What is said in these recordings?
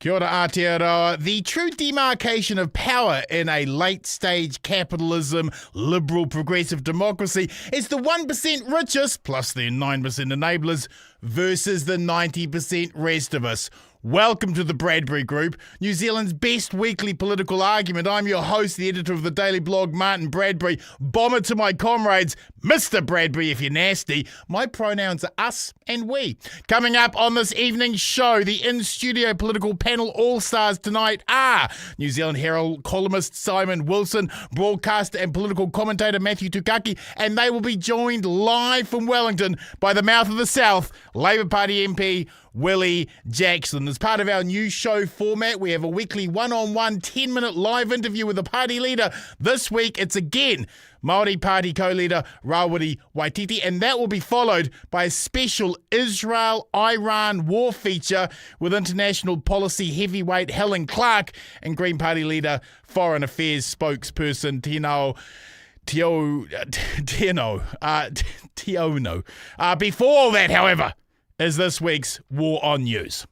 Kia ora Aotearoa. The true demarcation of power in a late-stage capitalism, liberal, progressive democracy is the 1% richest, plus the 9% enablers, versus the 90% rest of us. Welcome to the Bradbury Group, New Zealand's best weekly political argument. I'm your host, the editor of the daily blog, Martin Bradbury. Bomber to my comrades, Mr. Bradbury if you're nasty. My pronouns are us and we. Coming up on this evening's show, the in-studio political panel all-stars tonight are New Zealand Herald columnist Simon Wilson, broadcaster and political commentator Matthew Tukaki, and they will be joined live from Wellington by the mouth of the South, Labour Party MP Willie Jackson. As part of our new show format, we have a weekly one-on-one 10-minute live interview with the party leader. This week, it's again Māori Party co-leader Rawiri Waititi, and that will be followed by a special Israel-Iran war feature with international policy heavyweight Helen Clark and Green Party leader, Foreign Affairs spokesperson Tuiono. Before all that, however, is this week's War on News.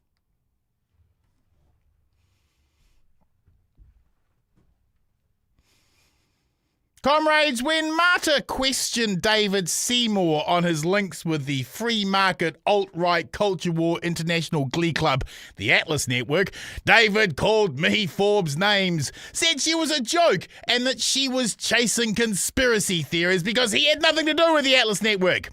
Comrades, when Marta questioned David Seymour on his links with the free market alt-right culture war international glee club, the Atlas Network, David called me Forbes names, said she was a joke and that she was chasing conspiracy theories because he had nothing to do with the Atlas Network.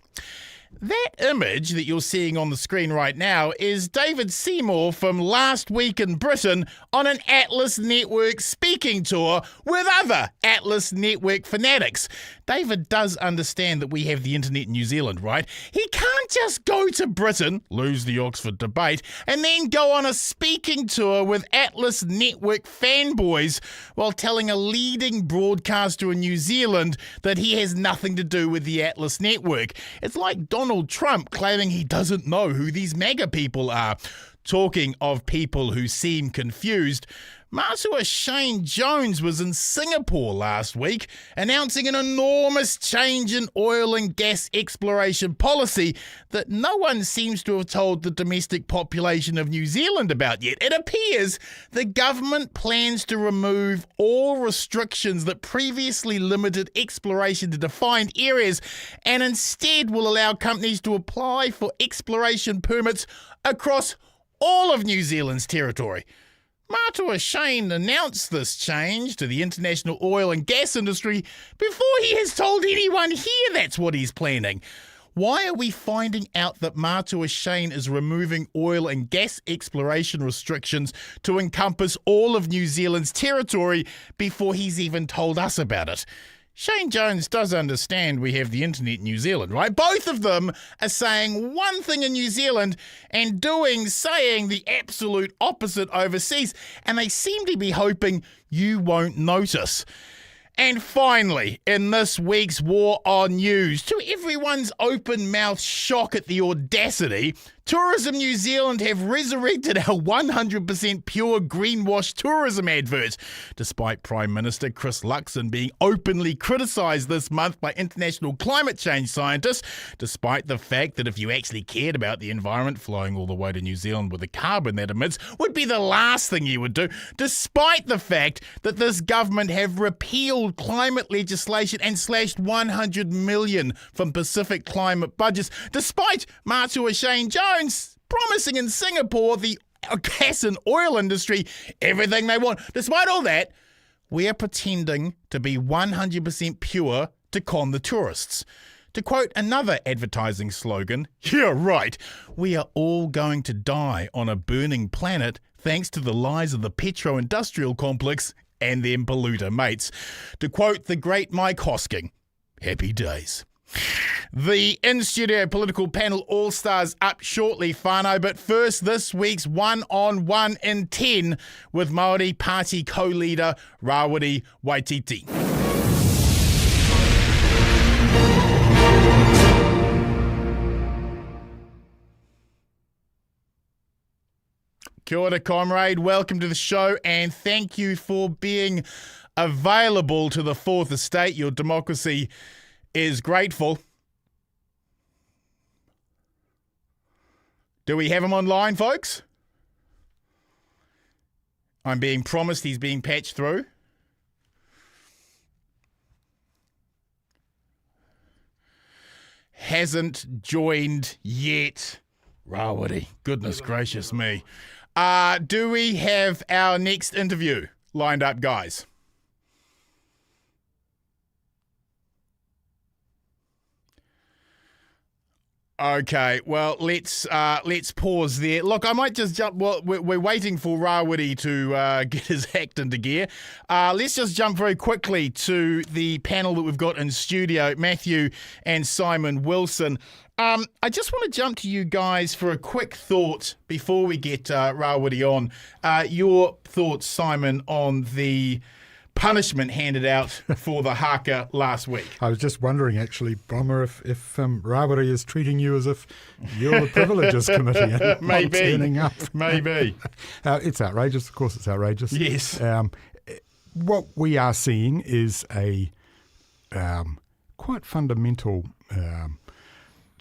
That image that you're seeing on the screen right now is David Seymour from last week in Britain on an Atlas Network speaking tour with other Atlas Network fanatics. David does understand that we have the internet in New Zealand, right? He can't just go to Britain, lose the Oxford debate, and then go on a speaking tour with Atlas Network fanboys while telling a leading broadcaster in New Zealand that he has nothing to do with the Atlas Network. It's like Donald Trump claiming he doesn't know who these MAGA people are. Talking of people who seem confused, Matua Shane Jones was in Singapore last week announcing an enormous change in oil and gas exploration policy that no one seems to have told the domestic population of New Zealand about yet. It appears the government plans to remove all restrictions that previously limited exploration to defined areas and instead will allow companies to apply for exploration permits across all of New Zealand's territory. Matua Shane announced this change to the international oil and gas industry before he has told anyone here that's what he's planning. Why are we finding out that Matua Shane is removing oil and gas exploration restrictions to encompass all of New Zealand's territory before he's even told us about it? Shane Jones does understand we have the internet in New Zealand, right? Both of them are saying one thing in New Zealand and saying the absolute opposite overseas, and they seem to be hoping you won't notice. And finally, in this week's War on News, to everyone's open-mouthed shock at the audacity, Tourism New Zealand have resurrected our 100% pure greenwash tourism advert, despite Prime Minister Chris Luxon being openly criticised this month by international climate change scientists, despite the fact that if you actually cared about the environment, flying all the way to New Zealand with the carbon that emits would be the last thing you would do, despite the fact that this government have repealed climate legislation and slashed 100 million from Pacific climate budgets, despite Matua Shane Jones promising in Singapore the gas and oil industry everything they want. Despite all that, we are pretending to be 100% pure to con the tourists. To quote another advertising slogan, yeah, right, we are all going to die on a burning planet thanks to the lies of the petro-industrial complex and them polluter mates. To quote the great Mike Hosking, happy days. The in-studio political panel all-stars up shortly, whānau, but first this week's one-on-one in 10 with Māori Party co-leader Rawiri Waititi. Kia ora, comrade. Welcome to the show and thank you for being available to the Fourth Estate. Your democracy is grateful. Do we have him online, folks? I'm being promised he's being patched through. Hasn't joined yet. Rawiri, goodness gracious me. Do we have our next interview lined up, guys? Okay, well, let's pause there. Look, I might just jump. Well, we're waiting for Rawiri to get his act into gear. Let's just jump very quickly to the panel that we've got in studio, Matthew and Simon Wilson. I just want to jump to you guys for a quick thought before we get Rawiri on. Your thoughts, Simon, on the punishment handed out for the haka last week. I was just wondering, actually, Brommer, if Rawiri is treating you as if you're the Privileges Committee and Maybe. turning up. Maybe. It's outrageous. Of course it's outrageous. Yes. What we are seeing is a quite fundamental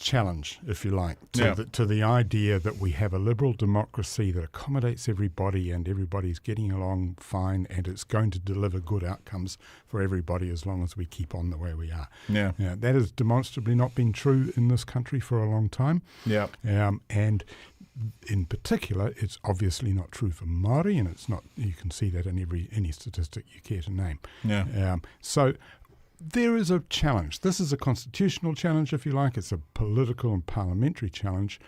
challenge, if you like, to the idea that we have a liberal democracy that accommodates everybody and everybody's getting along fine and it's going to deliver good outcomes for everybody as long as we keep on the way we are. Yeah. That has demonstrably not been true in this country for a long time. Yeah. And in particular, it's obviously not true for Māori, and it's not. You can see that in any statistic you care to name. Yeah. So there is a challenge. This is a constitutional challenge, if you like. It's a political and parliamentary challenge,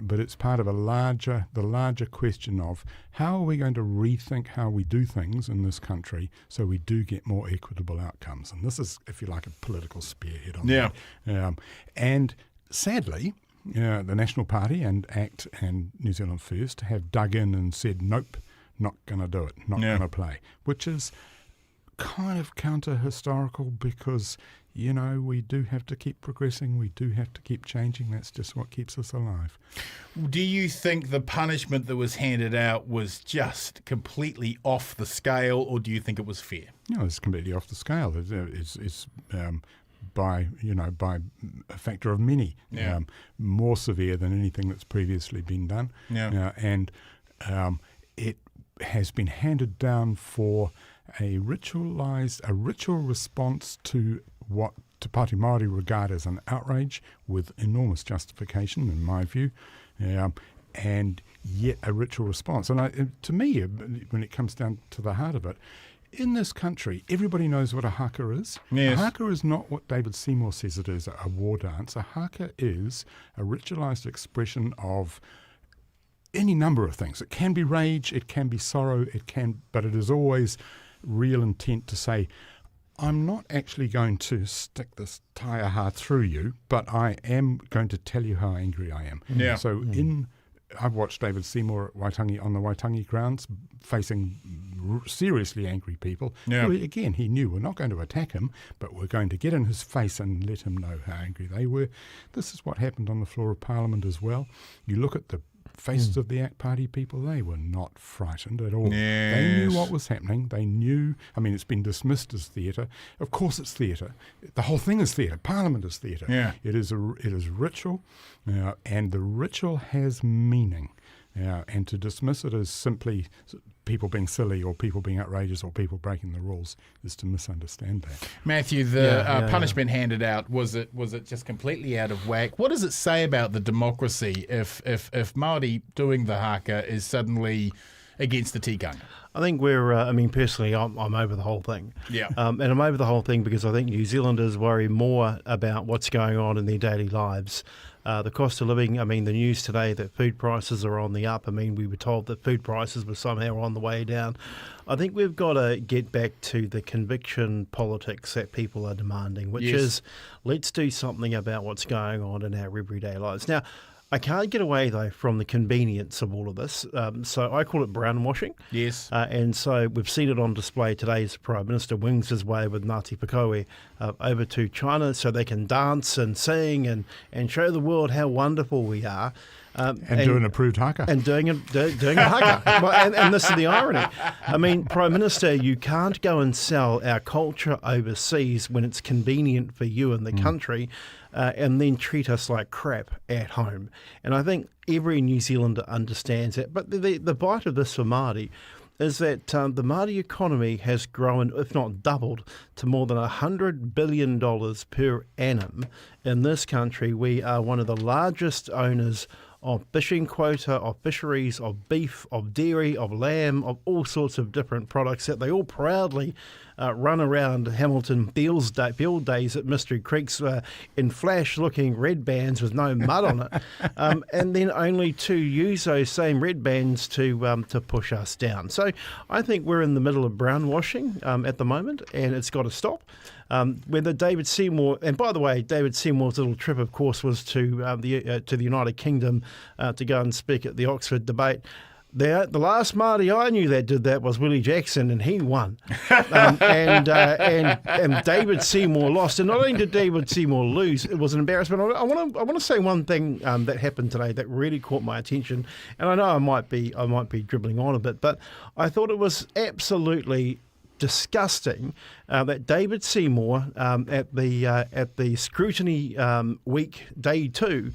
but it's part of the larger question of how are we going to rethink how we do things in this country so we do get more equitable outcomes. And this is, if you like, a political spearhead on that. And sadly, the National Party and ACT and New Zealand First have dug in and said, nope, not going to do it, not going to play, which is kind of counter-historical because, you know, we do have to keep progressing, we do have to keep changing. That's just what keeps us alive. Do you think the punishment that was handed out was just completely off the scale, or do you think it was fair? No, it's completely off the scale. It's by a factor of many, more severe than anything that's previously been done. And it has been handed down for a ritual response to what Te Pāti Māori regard as an outrage with enormous justification, in my view, and yet a ritual response. And to me, when it comes down to the heart of it, in this country, everybody knows what a haka is. Yes. A haka is not what David Seymour says it is, a war dance. A haka is a ritualised expression of any number of things. It can be rage, it can be sorrow, but it is always real intent to say, I'm not actually going to stick this taiaha through you, but I am going to tell you how angry I am. Yeah. So I've watched David Seymour at Waitangi on the Waitangi grounds facing seriously angry people. Yeah. Again, he knew we're not going to attack him, but we're going to get in his face and let him know how angry they were. This is what happened on the floor of Parliament as well. You look at the faces of the ACT Party people, they were not frightened at all. Yes. They knew what was happening. They knew, it's been dismissed as theatre. Of course it's theatre. The whole thing is theatre. Parliament is theatre. Yeah. It is ritual, and the ritual has meaning. And to dismiss it as simply people being silly or people being outrageous or people breaking the rules is to misunderstand that. Matthew, the punishment handed out, was it just completely out of whack? What does it say about the democracy if Māori doing the haka is suddenly against the tikanga? I think we're, personally, I'm over the whole thing. Yeah. And I'm over the whole thing because I think New Zealanders worry more about what's going on in their daily lives. The cost of living, the news today that food prices are on the up. We were told that food prices were somehow on the way down. I think we've got to get back to the conviction politics that people are demanding, which is let's do something about what's going on in our everyday lives. Now, I can't get away, though, from the convenience of all of this. So I call it brownwashing. Yes. And so we've seen it on display today as the Prime Minister wings his way with Ngāti Whakaue over to China so they can dance and sing and show the world how wonderful we are. And do an approved haka. And doing a haka. Well, and this is the irony. Prime Minister, you can't go and sell our culture overseas when it's convenient for you and the country and then treat us like crap at home. And I think every New Zealander understands that. But the bite of this for Māori is that the Māori economy has grown, if not doubled, to more than $100 billion per annum. In this country, we are one of the largest owners of fishing quota, of fisheries, of beef, of dairy, of lamb, of all sorts of different products that they all proudly run around Hamilton field days at Mystery Creeks in flash-looking red bands with no mud on it, and then only to use those same red bands to push us down. So I think we're in the middle of brownwashing at the moment, and it's got to stop. Whether David Seymour, and by the way, David Seymour's little trip, of course, was to the United Kingdom to go and speak at the Oxford debate. The last Māori I knew that did that was Willie Jackson, and he won. And David Seymour lost. And not only did David Seymour lose, it was an embarrassment. I want to say one thing that happened today that really caught my attention. And I know I might be dribbling on a bit, but I thought it was absolutely disgusting that David Seymour at the scrutiny week day 2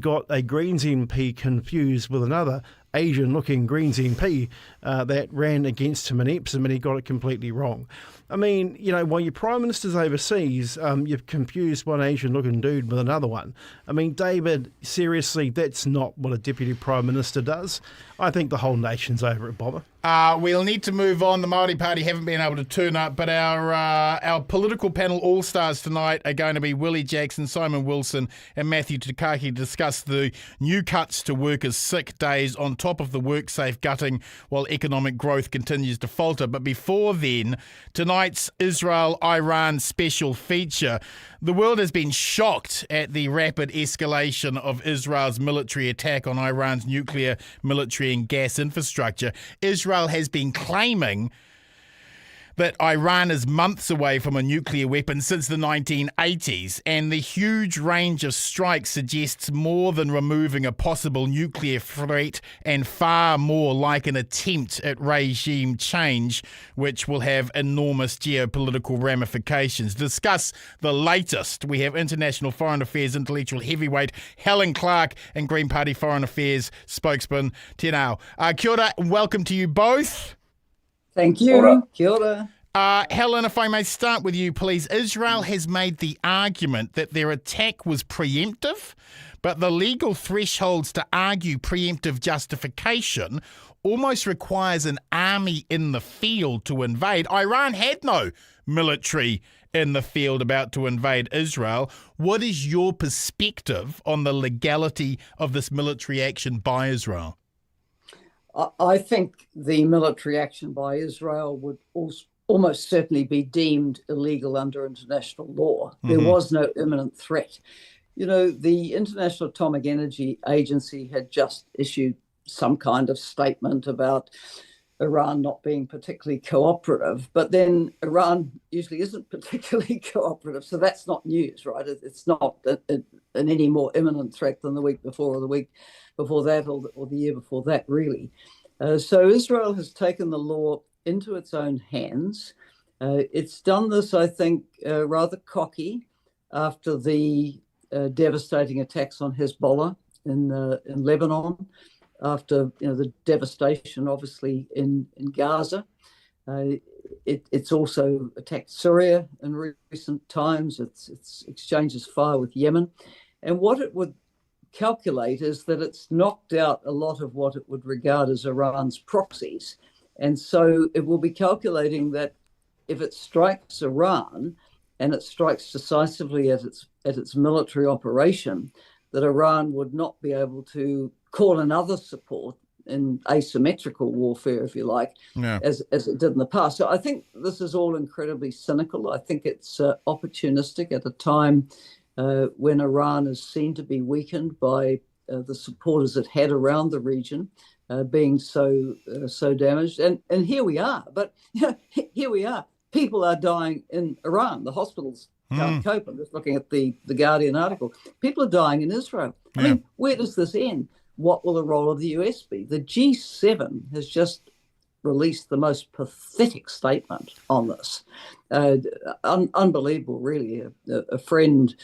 got a Greens MP confused with another Asian-looking Greens MP that ran against him in Epsom, and he got it completely wrong. I mean, while your Prime Minister's overseas, you've confused one Asian-looking dude with another one. I mean, David, seriously, that's not what a Deputy Prime Minister does. I think the whole nation's over it, Bomber. We'll need to move on. The Māori Party haven't been able to turn up, but our political panel all-stars tonight are going to be Willie Jackson, Simon Wilson and Matthew Tukaki to discuss the new cuts to workers' sick days on top of the WorkSafe gutting while economic growth continues to falter. But before then, tonight's Israel-Iran special feature. The world has been shocked at the rapid escalation of Israel's military attack on Iran's nuclear, military and gas infrastructure. Israel has been claiming that Iran is months away from a nuclear weapon since the 1980s, and the huge range of strikes suggests more than removing a possible nuclear threat and far more like an attempt at regime change, which will have enormous geopolitical ramifications. To discuss the latest, we have international foreign affairs intellectual heavyweight Helen Clark and Green Party foreign affairs spokesman Teanau. Kia ora, and welcome to you both. Thank you. Kia ora. Helen, if I may start with you, please. Israel has made the argument that their attack was preemptive, but the legal thresholds to argue preemptive justification almost requires an army in the field to invade. Iran had no military in the field about to invade Israel. What is your perspective on the legality of this military action by Israel? I think the military action by Israel would almost certainly be deemed illegal under international law. Mm-hmm. There was no imminent threat. The International Atomic Energy Agency had just issued some kind of statement about Iran not being particularly cooperative, but then Iran usually isn't particularly cooperative, so that's not news, right? It's not an any more imminent threat than the week before or the week before that or the year before that, really. So Israel has taken the law into its own hands. It's done this, I think, rather cocky after the devastating attacks on Hezbollah in Lebanon, after the devastation, obviously, in Gaza. It's also attacked Syria in recent times. It's exchanges fire with Yemen. And what it would calculate is that it's knocked out a lot of what it would regard as Iran's proxies. And so it will be calculating that if it strikes Iran and it strikes decisively at its military operation, that Iran would not be able to call another support in asymmetrical warfare, if you like, as it did in the past. So I think this is all incredibly cynical. I think it's opportunistic at a time when Iran is seen to be weakened by the supporters it had around the region being so damaged. And here we are. But here we are. People are dying in Iran. The hospitals can't cope. I'm just looking at the Guardian article. People are dying in Israel. I mean, where does this end? What will the role of the US be? The G7 has just released the most pathetic statement on this. Unbelievable, really. A friend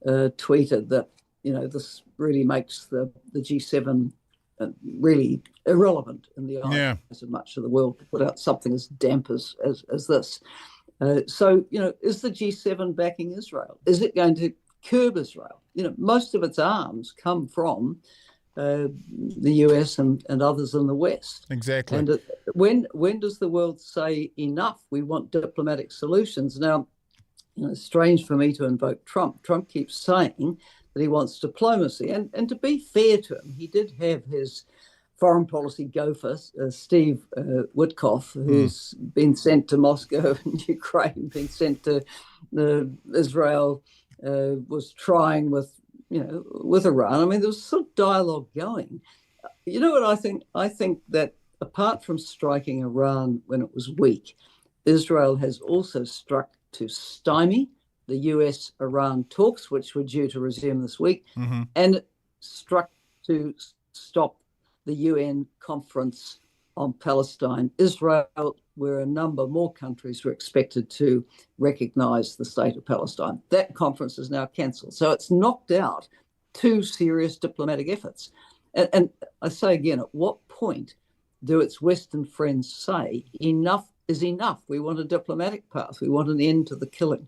tweeted that, this really makes the G7 really irrelevant in the eyes of much of the world to put out something as damp as this. So, is the G7 backing Israel? Is it going to curb Israel? Most of its arms come from the US and others in the West. Exactly. And when does the world say enough? We want diplomatic solutions. Now, it's strange for me to invoke Trump. Trump keeps saying that he wants diplomacy. And to be fair to him, he did have his foreign policy gopher, Steve Witkoff, who's been sent to Moscow and Ukraine, been sent to Israel, was trying with Iran. I mean, there was sort of dialogue going. You know what I think? I think that apart from striking Iran when it was weak, Israel has also struck to stymie the US-Iran talks, which were due to resume this week, and it struck to stop the UN conference on Palestine. Israel, where a number more countries were expected to recognise the state of Palestine. That conference is now cancelled. So it's knocked out two serious diplomatic efforts. And I say again, at what point do its Western friends say enough is enough? We want a diplomatic path. We want an end to the killing.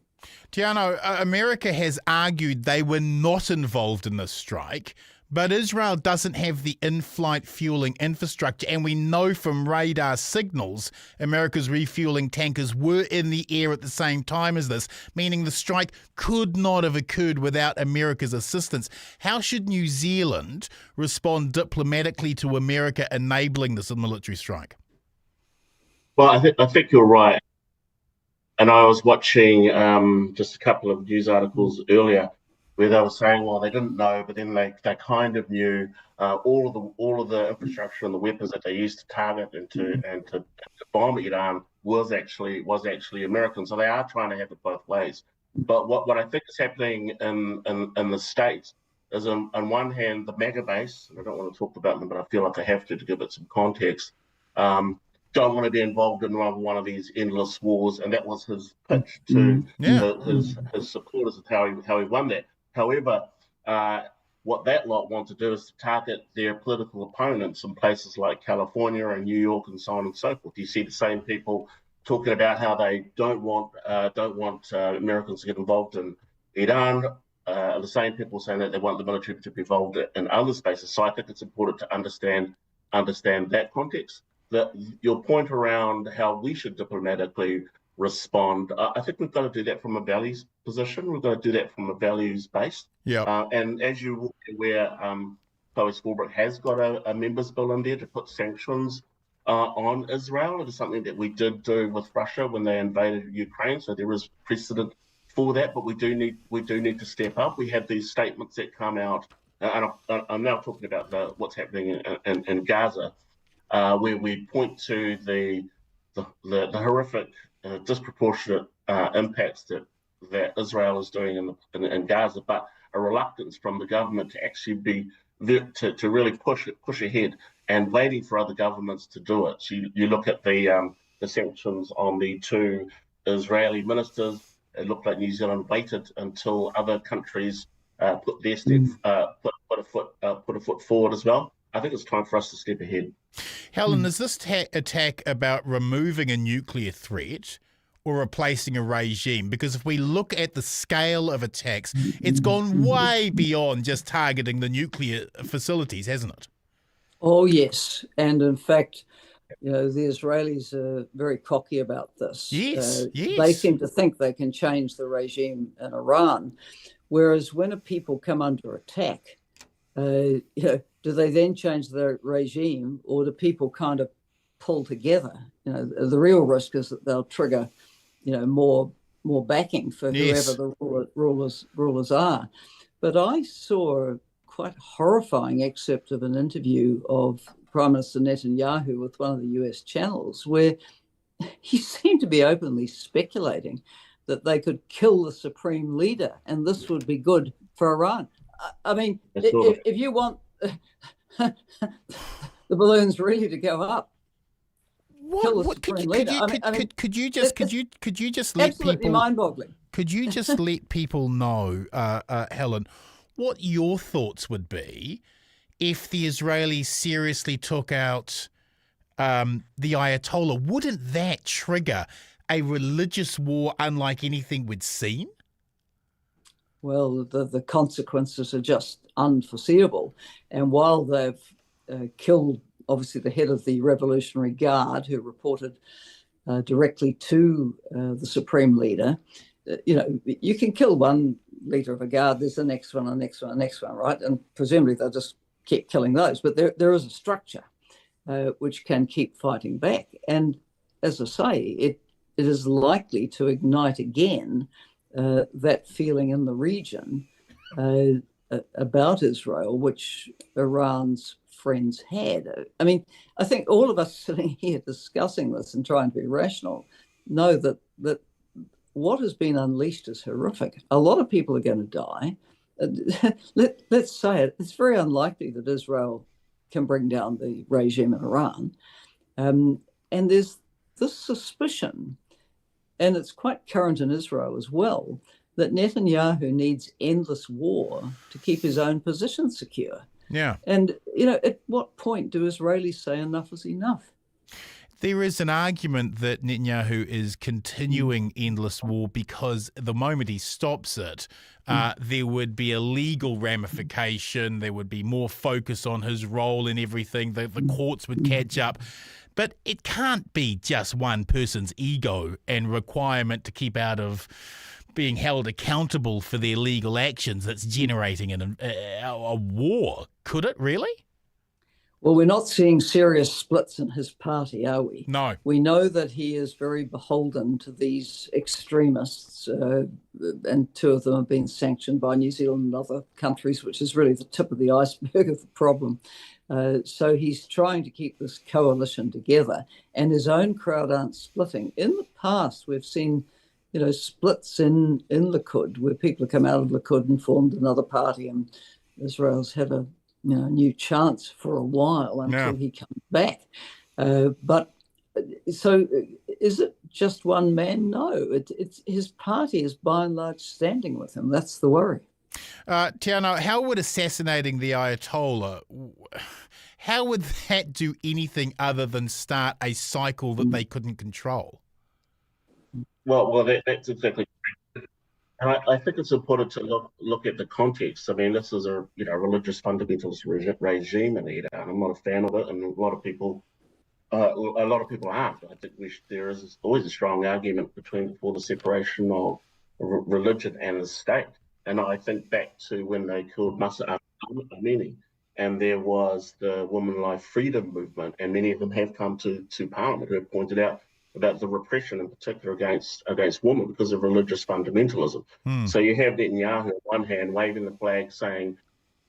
Tuiono, America has argued they were not involved in this strike, but Israel doesn't have the in-flight fueling infrastructure, and we know from radar signals America's refueling tankers were in the air at the same time as this, meaning the strike could not have occurred without America's assistance. How should New Zealand respond diplomatically to America enabling this military strike? Well, I think you're right. And I was watching just a couple of news articles earlier where they were saying, well, they didn't know, but then they kind of knew all of the infrastructure and the weapons that they used to target and to bomb Iran was actually American. So they are trying to have it both ways. But what I think is happening in the States is on one hand the MAGA base, and I don't want to talk about them, but I feel like I have to give it some context. Don't want to be involved in one of these endless wars, and that was his pitch to his supporters of how he won that. However, what that lot want to do is to target their political opponents in places like California and New York and so on and so forth. You see the same people talking about how they don't want Americans to get involved in Iran. The same people saying that they want the military to be involved in other spaces. So I think it's important to understand that context. Your point around how we should diplomatically respond, I think we've got to do that from a values position. We've got to do that from a values base. Yeah. And as you will be aware, Chloe Swarbrick has got a members bill in there to put sanctions on Israel. It is something that we did do with Russia when they invaded Ukraine. So there is precedent for that, but we do need to step up. We have these statements that come out, and I'm now talking about what's happening in Gaza. Where we point to the horrific, disproportionate impacts that Israel is doing in Gaza, but a reluctance from the government to actually to really push ahead and waiting for other governments to do it. So you look at the sanctions on the two Israeli ministers. It looked like New Zealand waited until other countries put their put a foot forward as well. I think it's time for us to step ahead. Helen, is this attack about removing a nuclear threat or replacing a regime? Because if we look at the scale of attacks, it's gone way beyond just targeting the nuclear facilities, hasn't it? Oh, yes. And in fact, the Israelis are very cocky about this. Yes. They seem to think they can change the regime in Iran. Whereas when a people come under attack, do they then change the regime, or do people kind of pull together? The real risk is that they'll trigger, more backing for whoever the rulers are. But I saw a quite horrifying excerpt of an interview of Prime Minister Netanyahu with one of the US channels, where he seemed to be openly speculating that they could kill the supreme leader, and this would be good for Iran. I mean, if you want the balloons really to go up, could you just let absolutely people mind-boggling? Could you just let people know, Helen, what your thoughts would be if the Israelis seriously took out the Ayatollah, wouldn't that trigger a religious war unlike anything we'd seen? Well, the consequences are just unforeseeable. And while they've killed, obviously, the head of the Revolutionary Guard, who reported directly to the Supreme Leader, you can kill one leader of a guard, there's the next one, the next one, the next one, right? And presumably they'll just keep killing those. But there is a structure which can keep fighting back. And as I say, it is likely to ignite again that feeling in the region about Israel, which Iran's friends had. I mean, I think all of us sitting here discussing this and trying to be rational know that what has been unleashed is horrific. A lot of people are going to die. Let's say it. It's very unlikely that Israel can bring down the regime in Iran. And there's this suspicion, and it's quite current in Israel as well, that Netanyahu needs endless war to keep his own position secure. Yeah. And, at what point do Israelis say enough is enough? There is an argument that Netanyahu is continuing endless war because the moment he stops it, there would be a legal ramification. There would be more focus on his role in everything. The courts would catch up. But it can't be just one person's ego and requirement to keep out of being held accountable for their legal actions that's generating a war. Could it really? Well, we're not seeing serious splits in his party, are we? No. We know that he is very beholden to these extremists, and two of them have been sanctioned by New Zealand and other countries, which is really the tip of the iceberg of the problem. So he's trying to keep this coalition together, and his own crowd aren't splitting. In the past, we've seen, splits in Likud, where people have come out of Likud and formed another party, and Israel's had a new chance for a while until he comes back. But so is it just one man? No, it's his party is by and large standing with him. That's the worry. Teanau, how would assassinating the Ayatollah, how would that do anything other than start a cycle that they couldn't control? Well, that's exactly. And I think it's important to look at the context. I mean, this is a religious fundamentalist regime in Iran. I'm not a fan of it, and a lot of people aren't. I think there is always a strong argument for the separation of religion and the state. And I think back to when they killed Masa Amini, and there was the Women Life Freedom movement, and many of them have come to Parliament who have pointed out about the repression in particular against women because of religious fundamentalism. So you have Netanyahu on one hand waving the flag saying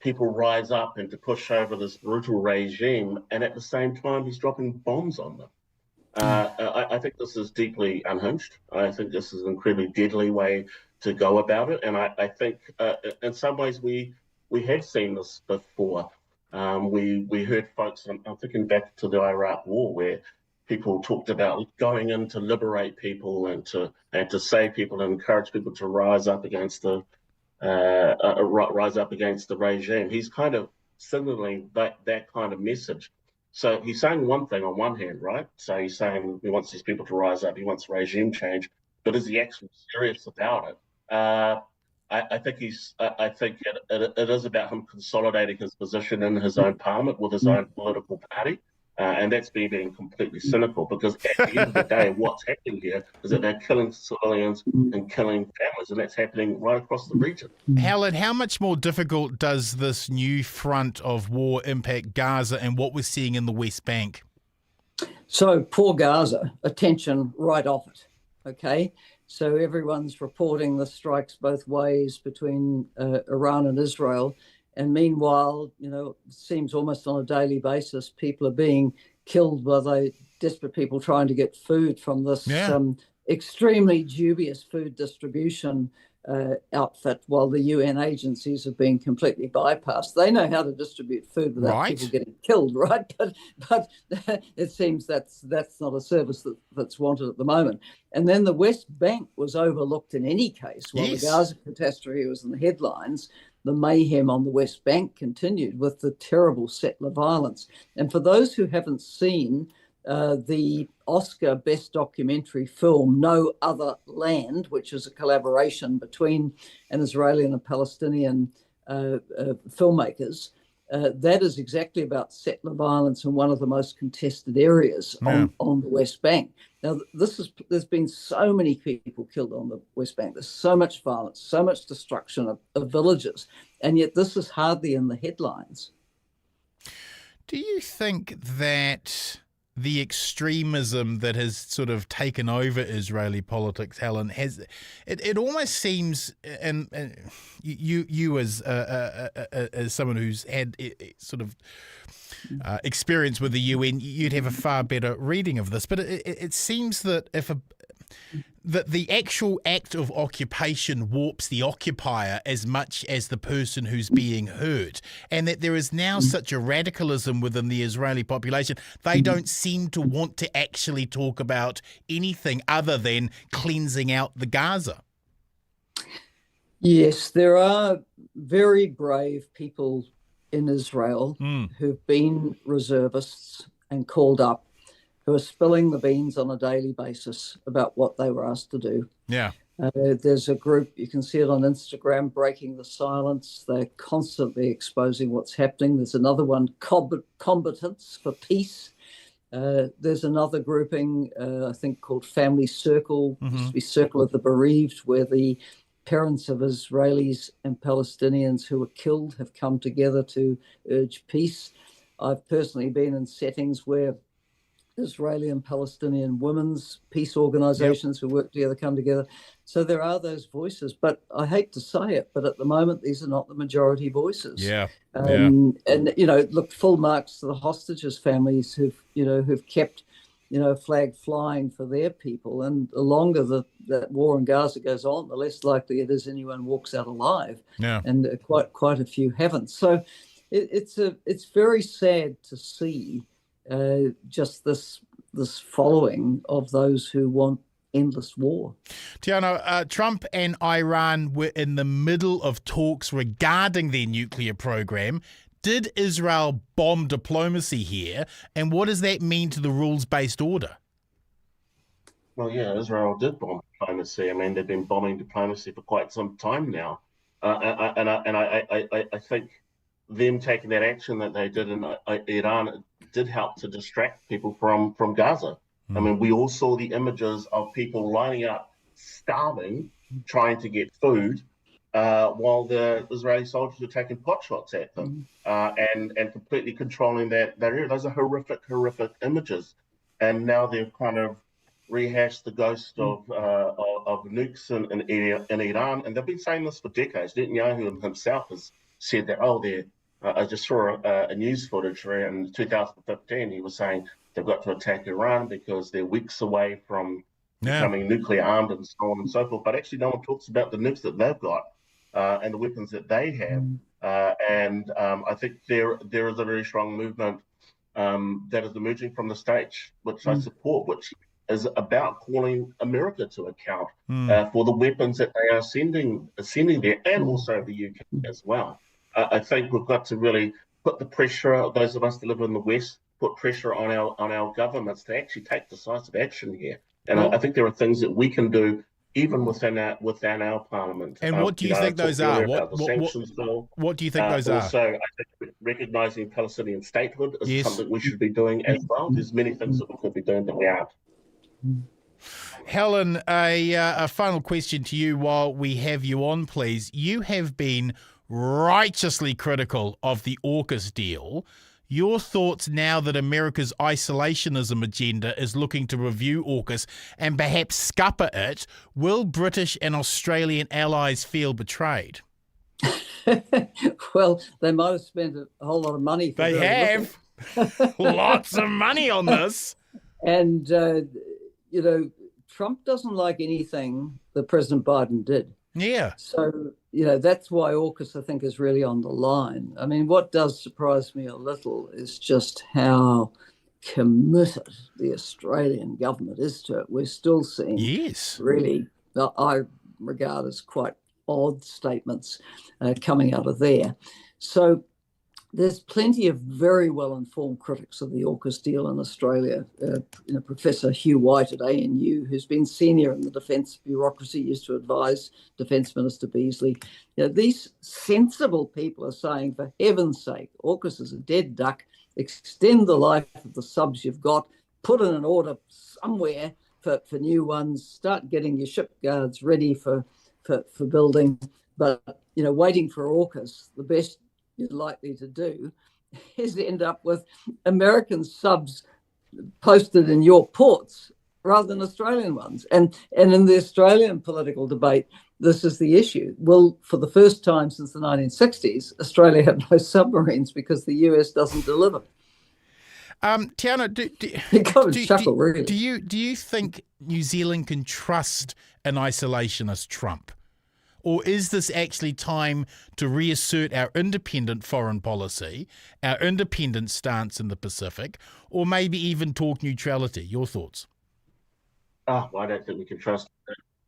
people rise up and to push over this brutal regime, and at the same time he's dropping bombs on them. I think this is deeply unhinged. I think this is an incredibly deadly way to go about it, and I think in some ways we have seen this before. We heard folks, I'm thinking back to the Iraq War, where people talked about going in to liberate people and to save people and encourage people to rise up against the regime. He's kind of signaling that kind of message. So he's saying one thing on one hand, right? So he's saying he wants these people to rise up, he wants regime change, but is he actually serious about it? I think it is about him consolidating his position in his own parliament with his own political party. And that's being completely cynical, because at the end of the day, what's happening here is that they're killing civilians and killing families, and that's happening right across the region. Helen, how much more difficult does this new front of war impact Gaza and what we're seeing in the West Bank? So poor Gaza, attention right off it, okay? So everyone's reporting the strikes both ways between Iran and Israel. And meanwhile, it seems almost on a daily basis, people are being killed by desperate people trying to get food from this extremely dubious food distribution outfit, while the UN agencies have been completely bypassed. They know how to distribute food without people getting killed, right? But it seems that's not a service that's wanted at the moment. And then the West Bank was overlooked in any case, while the Gaza catastrophe was in the headlines. the mayhem on the West Bank continued with the terrible settler violence. And for those who haven't seen the Oscar Best Documentary film, No Other Land, which is a collaboration between an Israeli and a Palestinian filmmakers, that is exactly about settler violence in one of the most contested areas on the West Bank. Now, there's been so many people killed on the West Bank. There's so much violence, so much destruction of villages, and yet this is hardly in the headlines. Do you think that the extremism that has sort of taken over Israeli politics, Helen, it almost seems, and you as someone who's had sort of experience with the UN, you'd have a far better reading of this. But it seems that that the actual act of occupation warps the occupier as much as the person who's being hurt, and that there is now such a radicalism within the Israeli population. They don't seem to want to actually talk about anything other than cleansing out the Gaza. Yes, there are very brave people in Israel who've been reservists and called up, who are spilling the beans on a daily basis about what they were asked to do. Yeah. There's a group, you can see it on Instagram, Breaking the Silence. They're constantly exposing what's happening. There's another one, Combatants for Peace. There's another grouping, I think, called Family Circle, used to be Circle of the Bereaved, where the parents of Israelis and Palestinians who were killed have come together to urge peace. I've personally been in settings where Israeli and Palestinian women's peace organizations who work together come together. So there are those voices, but I hate to say it, but at the moment, these are not the majority voices. And, look, full marks to the hostages' families who've kept, a flag flying for their people. And the longer that war in Gaza goes on, the less likely it is anyone walks out alive. Yeah. And quite a few haven't. So it's very sad to see just this following of those who want endless war. Tuiono, Trump and Iran were in the middle of talks regarding their nuclear program. Did Israel bomb diplomacy here? And what does that mean to the rules-based order? Well, yeah, Israel did bomb diplomacy. I mean, they've been bombing diplomacy for quite some time now. I think them taking that action that they did in Iran did help to distract people from Gaza. I mean, we all saw the images of people lining up, starving, trying to get food, while the Israeli soldiers were taking potshots at them and completely controlling that area. Those are horrific images. And now they've kind of rehashed the ghost of nukes in Iran. And they've been saying this for decades. Netanyahu himself has said that, I just saw a news footage where in 2015 he was saying they've got to attack Iran because they're weeks away from becoming nuclear armed and so on and so forth. But actually no one talks about the nukes that they've got and the weapons that they have. I think there is a very strong movement that is emerging from the States, which I support, which is about calling America to account for the weapons that they are sending there, and also the UK as well. I think we've got to really put the pressure, those of us that live in the West, put pressure on our governments to actually take decisive action here. And I think there are things that we can do even within our parliament. And what do you think those are? What do you think those are? Also, I think recognising Palestinian statehood is something we should be doing as well. There's many things that we could be doing that we aren't. Helen, a final question to you while we have you on, please. You have been righteously critical of the AUKUS deal. Your thoughts now that America's isolationism agenda is looking to review AUKUS and perhaps scupper it, will British and Australian allies feel betrayed? Well, they might have spent a whole lot of money. They have. Lots of money on this. And, Trump doesn't like anything that President Biden did. Yeah. So, that's why AUKUS, I think, is really on the line. I mean, what does surprise me a little is just how committed the Australian government is to it. We're still seeing really, I regard as quite odd statements coming out of there. So there's plenty of very well-informed critics of the AUKUS deal in Australia. Professor Hugh White at ANU, who's been senior in the defence bureaucracy, used to advise Defence Minister Beazley. These sensible people are saying, for heaven's sake, AUKUS is a dead duck. Extend the life of the subs you've got. Put in an order somewhere for new ones. Start getting your shipyards ready for building. But waiting for AUKUS, the best you're likely to do is end up with American subs posted in your ports rather than Australian ones. And in the Australian political debate, this is the issue. Well, for the first time since the 1960s, Australia had no submarines because the US doesn't deliver. Teanau, do you think New Zealand can trust an isolationist Trump? Or is this actually time to reassert our independent foreign policy, our independent stance in the Pacific, or maybe even talk neutrality? Your thoughts? Well, I don't think we can trust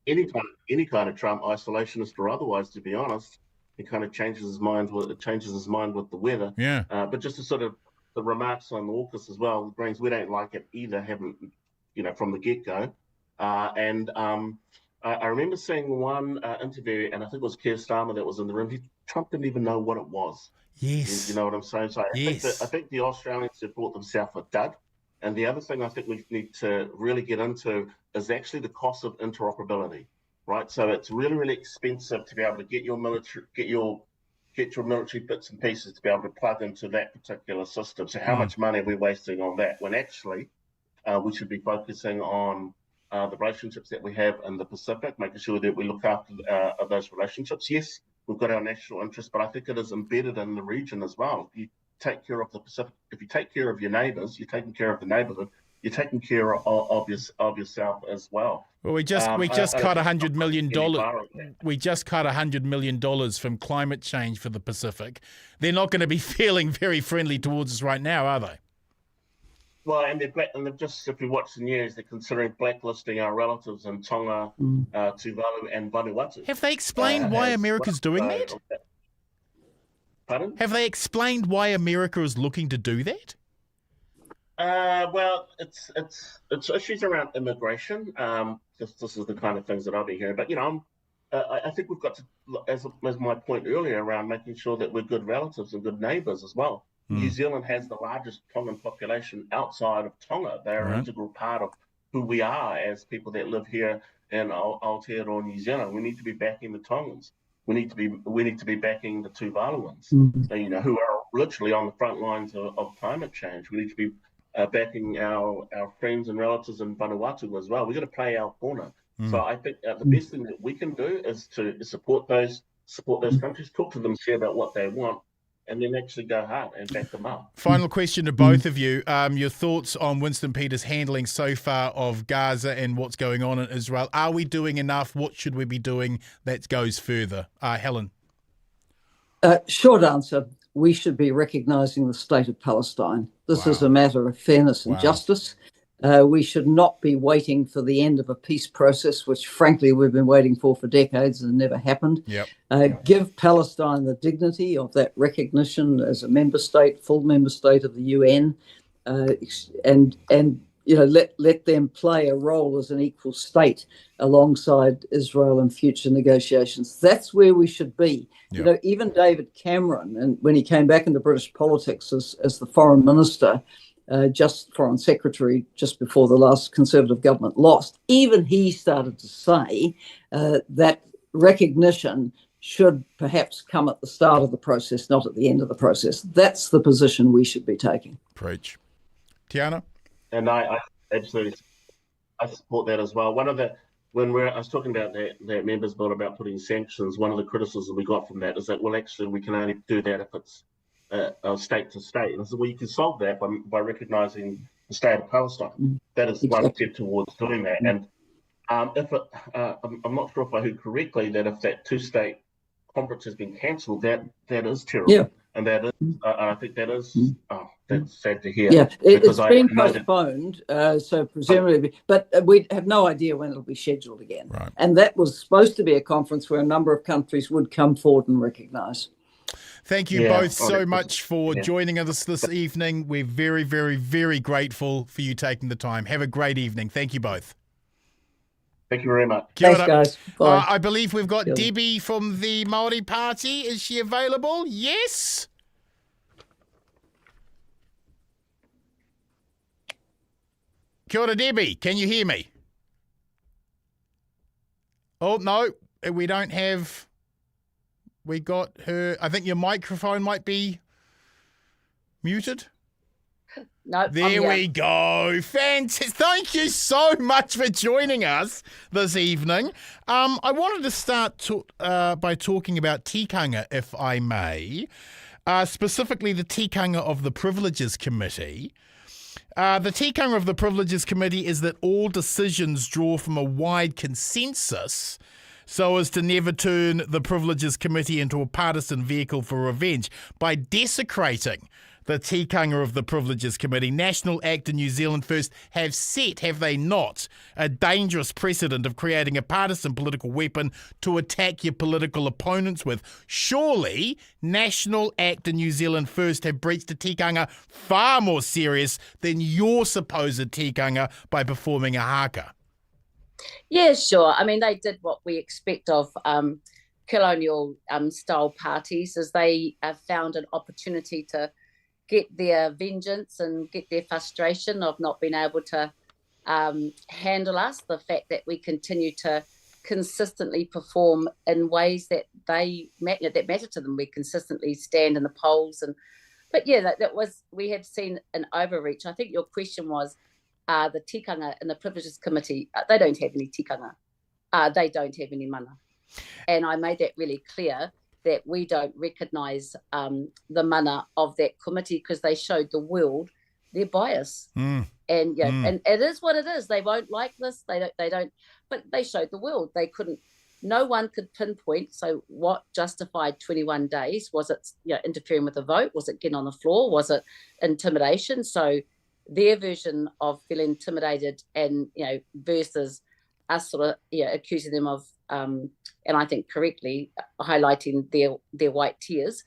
any kind of Trump, isolationist or otherwise. To be honest, he kind of changes his mind with the weather. Yeah. But just to sort of the remarks on the AUKUS as well, Greens, we don't like it either. Haven't from the get go, I remember seeing one interview, and I think it was Keir Starmer that was in the room. Trump didn't even know what it was. Yes. You know what I'm saying? So I think the Australians have brought themselves a dud. And the other thing I think we need to really get into is actually the cost of interoperability, right? So it's really, really expensive to be able to get your military bits and pieces to be able to plug into that particular system. So how much money are we wasting on that when actually we should be focusing on the relationships that we have in the Pacific, making sure that we look after those relationships. Yes, we've got our national interest, but I think it is embedded in the region as well. If you take care of the Pacific, if you take care of your neighbours, you're taking care of the neighbourhood, you're taking care of yourself as well. Well, we just cut $100 million. We just cut $100 million from climate change for the Pacific. They're not going to be feeling very friendly towards us right now, are they? Well, and they've just, if you watch the news, they're considering blacklisting our relatives in Tonga, Tuvalu, and Vanuatu. Have they explained why America's doing that? Pardon? Have they explained why America is looking to do that? Well, it's issues around immigration. This is the kind of things that I'll be hearing. But I think we've got to, as my point earlier, around making sure that we're good relatives and good neighbours as well. New Zealand has the largest Tongan population outside of Tonga. They're an integral part of who we are as people that live here in Aotearoa, New Zealand. We need to be backing the Tongans. We need to be backing the Tuvaluans, who are literally on the front lines of climate change. We need to be backing our friends and relatives in Vanuatu as well. We've got to play our corner. So I think the best thing that we can do is to support those countries, talk to them, share about what they want, and then actually go hard and back them up. Final question to both of you. Your thoughts on Winston Peters' handling so far of Gaza and what's going on in Israel. Are we doing enough? What should we be doing that goes further? Helen? Short answer, we should be recognising the state of Palestine. This is a matter of fairness and justice. We should not be waiting for the end of a peace process, which frankly we've been waiting for decades and never happened. Give Palestine the dignity of that recognition as a member state, full member state of the UN, and let them play a role as an equal state alongside Israel in future negotiations. That's where we should be. Even David Cameron, and when he came back into British politics as the foreign minister, foreign secretary, just before the last Conservative government lost, even he started to say that recognition should perhaps come at the start of the process, not at the end of the process. That's the position we should be taking. Preach. Teanau? And I absolutely support that as well. When I was talking about that members bill about putting sanctions, one of the criticisms we got from that is that, well, actually, we can only do that if it's state to state. And I said, well, you can solve that by recognising the state of Palestine. That is one step towards doing that. And I'm not sure if I heard correctly that if that two-state conference has been cancelled, that is terrible. and that is, I think that is, that's sad to hear. Yeah, because it's been know that- postponed, so presumably, but we have no idea when it'll be scheduled again. Right. And that was supposed to be a conference where a number of countries would come forward and recognise. Thank you Yeah, both so much for yeah. joining us this evening. We're very, very, very grateful for you taking the time. Have a great evening. Thank you both. Thank you very much. Kia Thanks, ora. guys. Bye. I believe we've got Kia ora. Debbie from the Māori Pāti. Is she available? Yes. Kia ora, Debbie. Can you hear me? Oh, no, we don't have... We got her... I think your microphone might be muted. Nope, There we go. Fantastic. Thank you so much for joining us this evening. I wanted to start by talking about tikanga, if I may, specifically the tikanga of the Privileges Committee. The tikanga of the Privileges Committee is that all decisions draw from a wide consensus so as to never turn the Privileges Committee into a partisan vehicle for revenge. By desecrating the tikanga of the Privileges Committee, National Act and New Zealand First have set, have they not, a dangerous precedent of creating a partisan political weapon to attack your political opponents with. Surely, National Act and New Zealand First have breached a tikanga far more serious than your supposed tikanga by performing a haka. Yeah, sure. I mean, they did what we expect of colonial style parties, as they have found an opportunity to get their vengeance and get their frustration of not being able to handle us, the fact that we continue to consistently perform in ways that that matter to them. We consistently stand in the polls, but yeah, we have seen an overreach. I think your question was the tikanga in the Privileges Committee. They don't have any tikanga. They don't have any mana, and I made that really clear, that we don't recognise the mana of that committee because they showed the world their bias. And and it is what it is. They won't like this. They don't. But they showed the world. They couldn't. No one could pinpoint. So what justified 21 days? Was it interfering with the vote? Was it getting on the floor? Was it intimidation? So their version of feeling intimidated and versus us sort of accusing them of and I think correctly highlighting their white tears.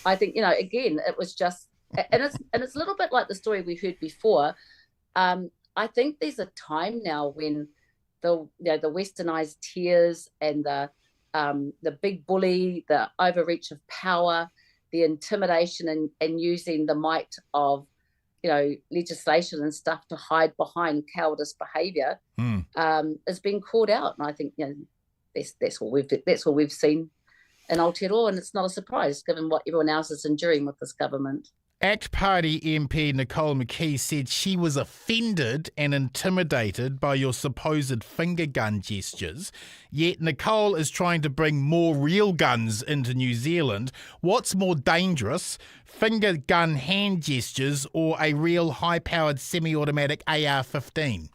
I think again it was just and it's a little bit like the story we heard before. I think there's a time now when the westernized tears and the big bully, the overreach of power, the intimidation and using the might of legislation and stuff to hide behind cowardice behaviour is being called out, and I think that's what we've seen in Aotearoa, and it's not a surprise given what everyone else is enduring with this government. ACT Party MP Nicole McKee said she was offended and intimidated by your supposed finger gun gestures, yet Nicole is trying to bring more real guns into New Zealand. What's more dangerous, finger gun hand gestures or a real high-powered semi-automatic AR-15?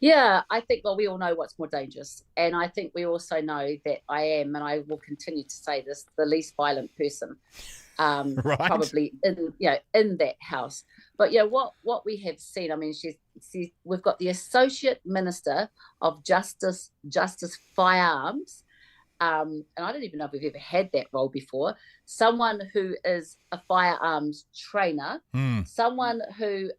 Yeah, I think, we all know what's more dangerous. And I think we also know that I am, and I will continue to say this, the least violent person. Right. Probably in that house. But what we have seen, I mean, we've got the Associate Minister of Justice Firearms, and I don't even know if we've ever had that role before. Someone who is a firearms trainer, someone who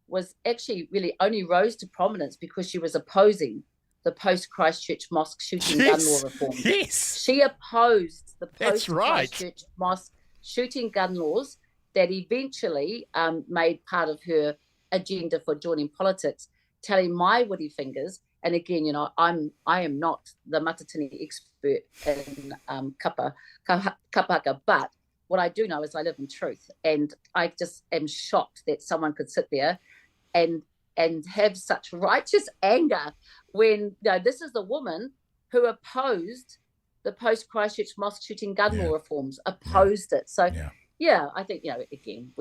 was actually really only rose to prominence because she was opposing the post-Christchurch mosque shooting gun law reform. Yes. She opposed the That's right. post-Christchurch mosque shooting gun laws that eventually made part of her agenda for joining politics, telling my witty fingers. And again, I am not the Matatini expert in kapaka, but what I do know is I live in truth. And I just am shocked that someone could sit there and have such righteous anger when this is the woman who opposed the post-Christchurch mosque shooting gun law reforms, opposed it. So, I think, again,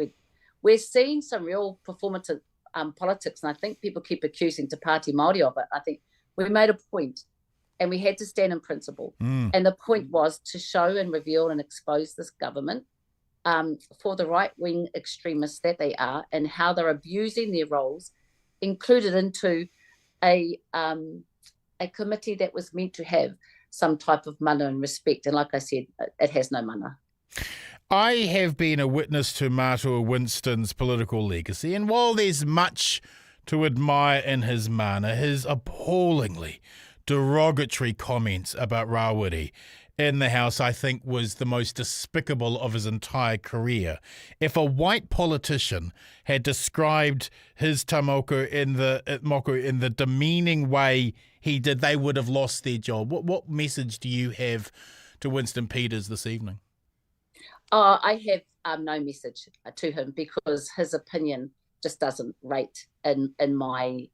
we're seeing some real performative politics, and I think people keep accusing Te Pāti Māori of it. I think we made a point, and we had to stand in principle. And the point was to show and reveal and expose this government for the right-wing extremists that they are, and how they're abusing their roles, included into a committee that was meant to have some type of mana and respect. And like I said, it has no mana. I have been a witness to Matua Winston's political legacy, and while there's much to admire in his mana, his appallingly derogatory comments about Rawiri in the House, I think, was the most despicable of his entire career. If a white politician had described his taumoko in the demeaning way he did, they would have lost their job. What message do you have to Winston Peters this evening? I have no message to him, because his opinion just doesn't rate in my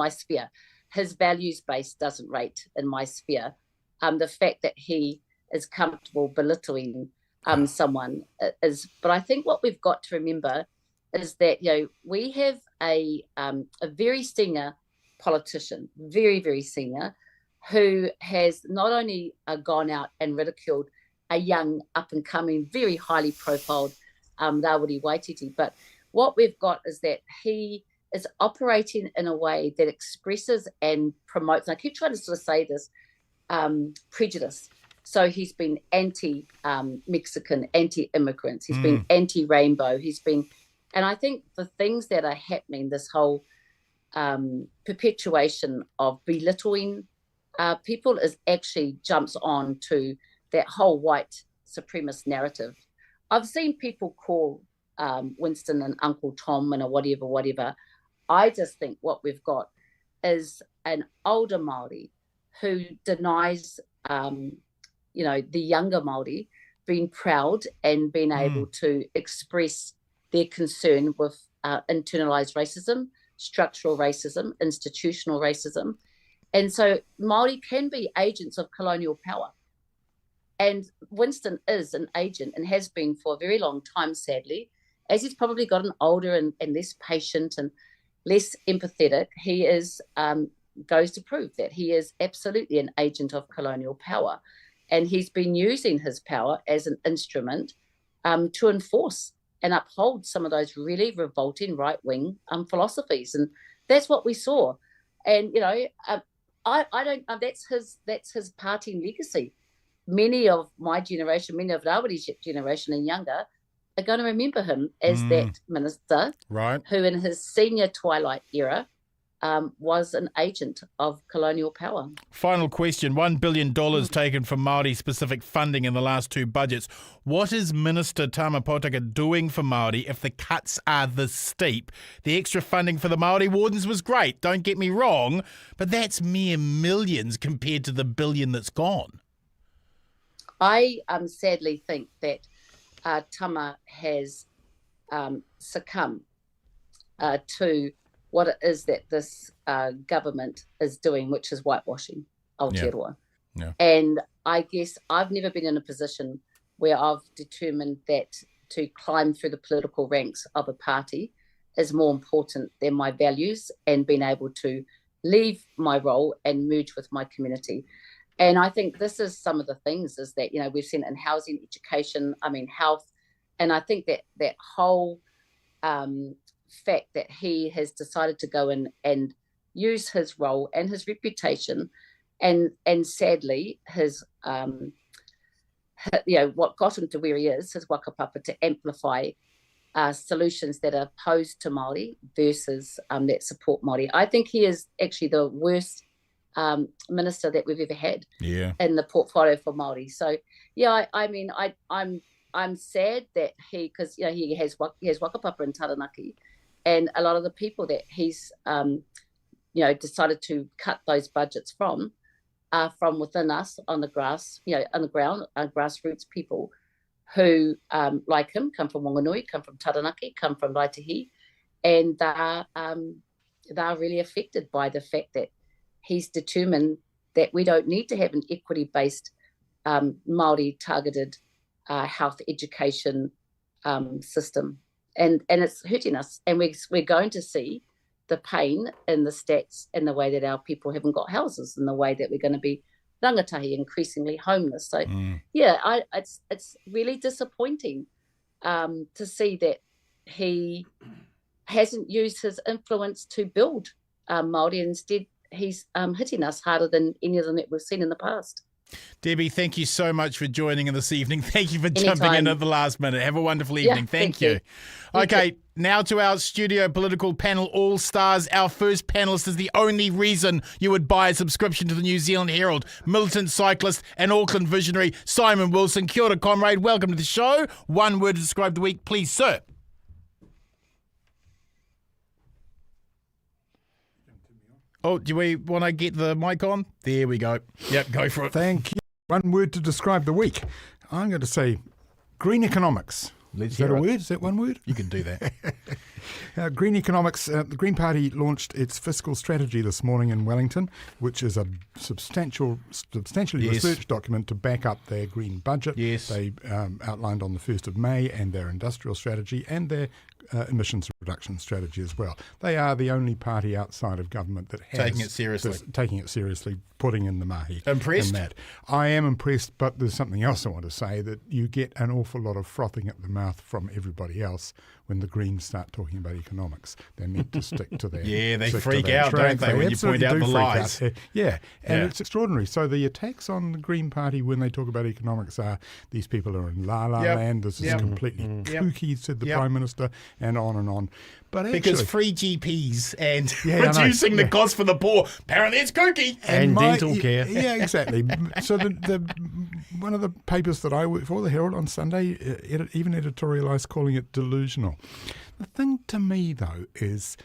sphere. His values base doesn't rate in my sphere. The fact that he is comfortable belittling someone is. But I think what we've got to remember is that, you know, we have a very senior politician, very, very senior, who has not only gone out and ridiculed a young, up-and-coming, very highly profiled Rawiri Waititi, but what we've got is that he is operating in a way that expresses and promotes, and I keep trying to sort of say this, prejudice. So he's been anti-Mexican, anti-immigrants, he's been anti-rainbow, and I think the things that are happening, this whole perpetuation of belittling people, is actually jumps on to that whole white supremacist narrative. I've seen people call Winston and Uncle Tom and whatever. I just think what we've got is an older Māori who denies, the younger Māori being proud and being able to express their concern with internalized racism, structural racism, institutional racism. And so Māori can be agents of colonial power. And Winston is an agent and has been for a very long time, sadly. As he's probably gotten older and less patient and less empathetic, he goes to prove that he is absolutely an agent of colonial power. And he's been using his power as an instrument to enforce and uphold some of those really revolting right-wing philosophies. And that's what we saw. And, I don't, that's his Pāti legacy. Many of my generation, many of Rawiri's generation and younger, are going to remember him as that minister, right, who in his senior twilight era was an agent of colonial power. Final question. $1 billion taken from Māori-specific funding in the last two budgets. What is Minister Tama Potaka doing for Māori if the cuts are this steep? The extra funding for the Māori wardens was great, don't get me wrong, but that's mere millions compared to the billion that's gone. I sadly think that Tama has succumbed to what it is that this government is doing, which is whitewashing Aotearoa. Yeah. And I guess I've never been in a position where I've determined that to climb through the political ranks of a party is more important than my values and being able to leave my role and merge with my community. And I think this is some of the things is that, we've seen in housing, education, health. And I think that whole fact that he has decided to go in and use his role and his reputation and sadly his, what got him to where he is, his whakapapa, to amplify solutions that are posed to Māori versus that support Māori. I think he is actually the worst minister that we've ever had in the portfolio for Māori. So I'm sad that because he has whakapapa in Taranaki, and a lot of the people that he's decided to cut those budgets from are from within us on the grass, on the ground, grassroots people who like him come from Wanganui, come from Taranaki, come from Raitihi, and they're really affected by the fact that he's determined that we don't need to have an equity-based Māori targeted health education system. And it's hurting us. And we're going to see the pain in the stats and the way that our people haven't got houses and the way that we're going to be rangatahi increasingly homeless. So, it's really disappointing to see that he hasn't used his influence to build Māori. Instead, he's hitting us harder than any of them that we've seen in the past. Debbie, thank you so much for joining in this evening. Thank you for Anytime. jumping in at the last minute. Have a wonderful evening. Thank you. Okay, now to our studio political panel all-stars. Our first panellist is the only reason you would buy a subscription to the New Zealand Herald. Militant cyclist and Auckland visionary Simon Wilson. Kia ora, comrade. Welcome to the show. One word to describe the week, please, sir. Oh, do we want to get the mic on? There we go. Yep, go for it. Thank you. One word to describe the week. I'm going to say green economics. Let's Is that hear a it. word? Is that one word? You can do that. Green economics. The Green Party launched its fiscal strategy this morning in Wellington, which is a substantially researched document to back up their green budget. Yes. They outlined on the 1st of May and their industrial strategy and their emissions reduction strategy as well. They are the only party outside of government that has Taking it seriously. taking it seriously, putting in the mahi. Impressed? In that. I am impressed, but there's something else I want to say, that you get an awful lot of frothing at the mouth from everybody else when the Greens start talking about economics. They're meant to stick to their Yeah, they stick to freak their out, don't tracks. they, when you point absolutely out do the freak lies. out. And it's extraordinary. So the attacks on the Green Party when they talk about economics are, these people are in la-la land, this is completely kooky, said the Prime Minister, and on and on. But actually, Because free GPs and I know. reducing the cost for the poor, apparently it's kooky. And dental care. Yeah, exactly. So the one of the papers that I work for, the Herald, on Sunday, even editorialised calling it delusional. The thing to me, though, is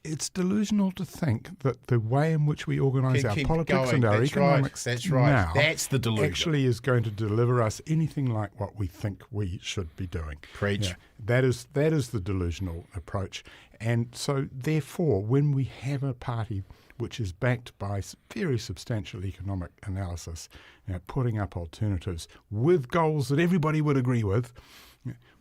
it's delusional to think that the way in which we organise our Keep politics going. and our That's economics right. That's right. now That's the delusion. actually is going to deliver us anything like what we think we should be doing. Preach. Yeah, that is the delusional approach. And so, therefore, when we have a party which is backed by very substantial economic analysis, putting up alternatives with goals that everybody would agree with,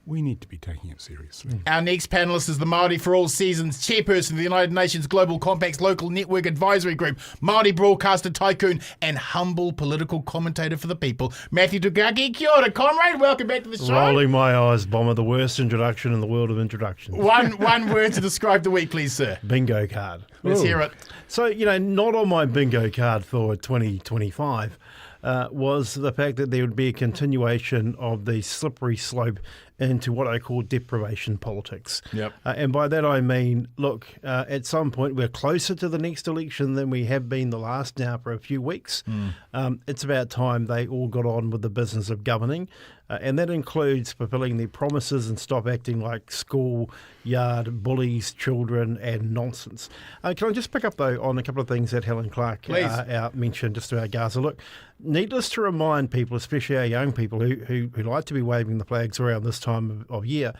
we need to be taking it seriously. Our next panellist is the Māori for All Seasons chairperson of the United Nations Global Compact's Local Network Advisory Group, Māori broadcaster tycoon and humble political commentator for the people, Matthew Tukaki. Kia ora, comrade. Welcome back to the show. Rolling my eyes, Bomber, the worst introduction in the world of introductions. One word to describe the week, please, sir. Bingo card. Let's hear it. So, not on my bingo card for 2025 was the fact that there would be a continuation of the slippery slope into what I call deprivation politics. Yep. And by that I mean, look, at some point we're closer to the next election than we have been the last now for a few weeks. It's about time they all got on with the business of governing. And that includes fulfilling their promises and stop acting like schoolyard bullies, children, and nonsense. Can I just pick up, though, on a couple of things that Helen Clark mentioned just about Gaza? Look, needless to remind people, especially our young people who like to be waving the flags around this time of year,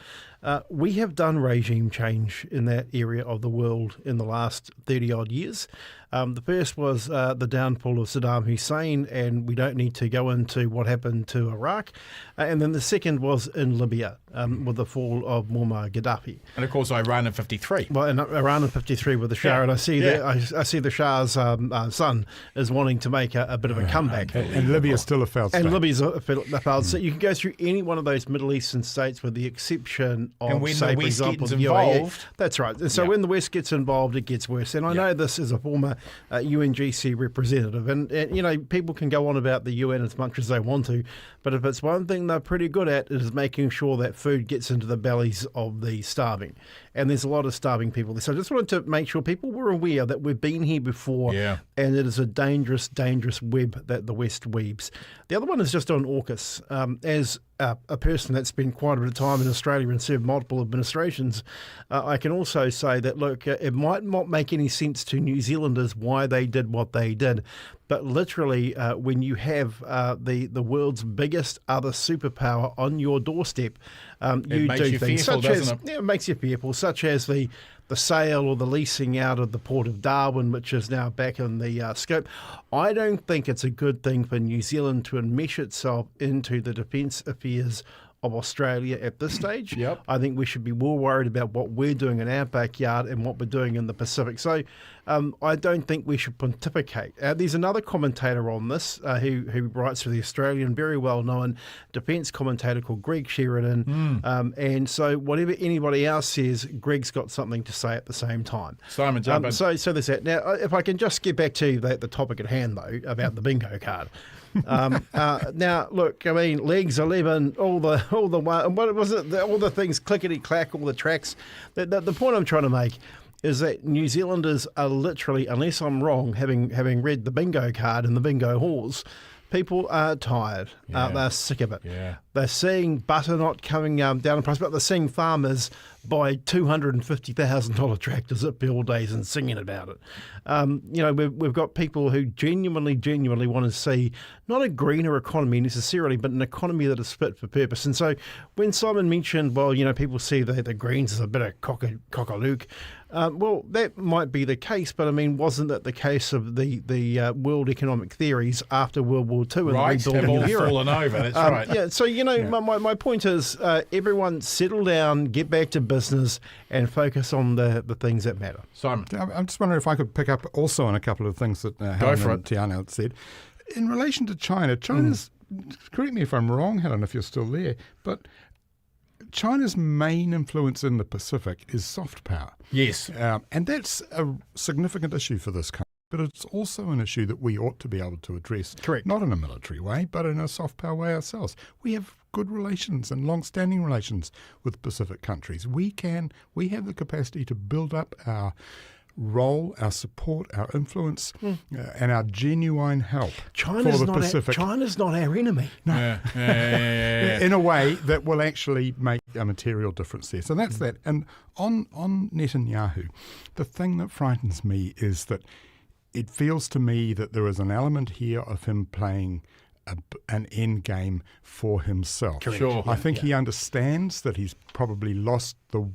we have done regime change in that area of the world in the last 30-odd years. The first was the downfall of Saddam Hussein, and we don't need to go into what happened to Iraq. And then the second was in Libya with the fall of Muammar Gaddafi. And of course, Iran in 53. Well, and Iran in 53 with the Shah, and I see that I see the Shah's son is wanting to make a bit of a comeback. And Libya's still a failed state. And Libya's a failed state. You can go through any one of those Middle Eastern states with the exception of, And when say, the for West example, gets the UAE. involved. That's right. And so when the West gets involved, it gets worse. And I know this is a former UNGC representative, and people can go on about the UN as much as they want to, but if it's one thing they're pretty good at, it is making sure that food gets into the bellies of the starving. And there's a lot of starving people there. So I just wanted to make sure people were aware that we've been here before, and it is a dangerous, dangerous web that the West weaves. The other one is just on AUKUS. As a person that's spent quite a bit of time in Australia and served multiple administrations, I can also say that, look, it might not make any sense to New Zealanders why they did what they did, but literally when you have the world's biggest other superpower on your doorstep, you do things fearful, such as it makes you fearful, such as the sale or the leasing out of the Port of Darwin, which is now back in the scope. I don't think it's a good thing for New Zealand to enmesh itself into the defence affairs of Australia at this stage. I think we should be more worried about what we're doing in our backyard and what we're doing in the Pacific. So I don't think we should pontificate. There's another commentator on this who writes for the Australian, very well-known defence commentator called Greg Sheridan. And so whatever anybody else says, Greg's got something to say at the same time. Simon, jump in. So there's that. Now, if I can just get back to the topic at hand, though, about the bingo card. Now, look, I mean, legs 11, all the what was it? All the things, clickety clack, all the tracks. The point I'm trying to make is that New Zealanders are literally, unless I'm wrong, having read the bingo card and the bingo halls, people are tired. They're sick of it. Yeah. They're seeing butter not coming down in price, but they're seeing farmers buy $250,000 tractors at Bill Days and singing about it. We've got people who genuinely want to see not a greener economy necessarily, but an economy that is fit for purpose. And so when Simon mentioned, people see the Greens as a bit of cock-a-look, well, that might be the case, but I mean, wasn't that the case of the world economic theories after World War II and right, the rebuilding have all era? fallen over. That's right. Yeah, so my point is, everyone settle down, get back to business, and focus on the things that matter. Simon, I'm just wondering if I could pick up also on a couple of things that Helen and Teanau had said. In relation to China's, correct me if I'm wrong, Helen, if you're still there, but China's main influence in the Pacific is soft power. Yes. And that's a significant issue for this country. But it's also an issue that we ought to be able to address. Correct. Not in a military way, but in a soft power way ourselves. We have good relations and long-standing relations with Pacific countries. We have the capacity to build up our role, our support, our influence, and our genuine help for the Pacific. China's not our enemy. No. Yeah. In a way that will actually make a material difference there. So that's that. And on Netanyahu, the thing that frightens me is that it feels to me that there is an element here of him playing an end game for himself. Sure. I think he understands that he's probably lost the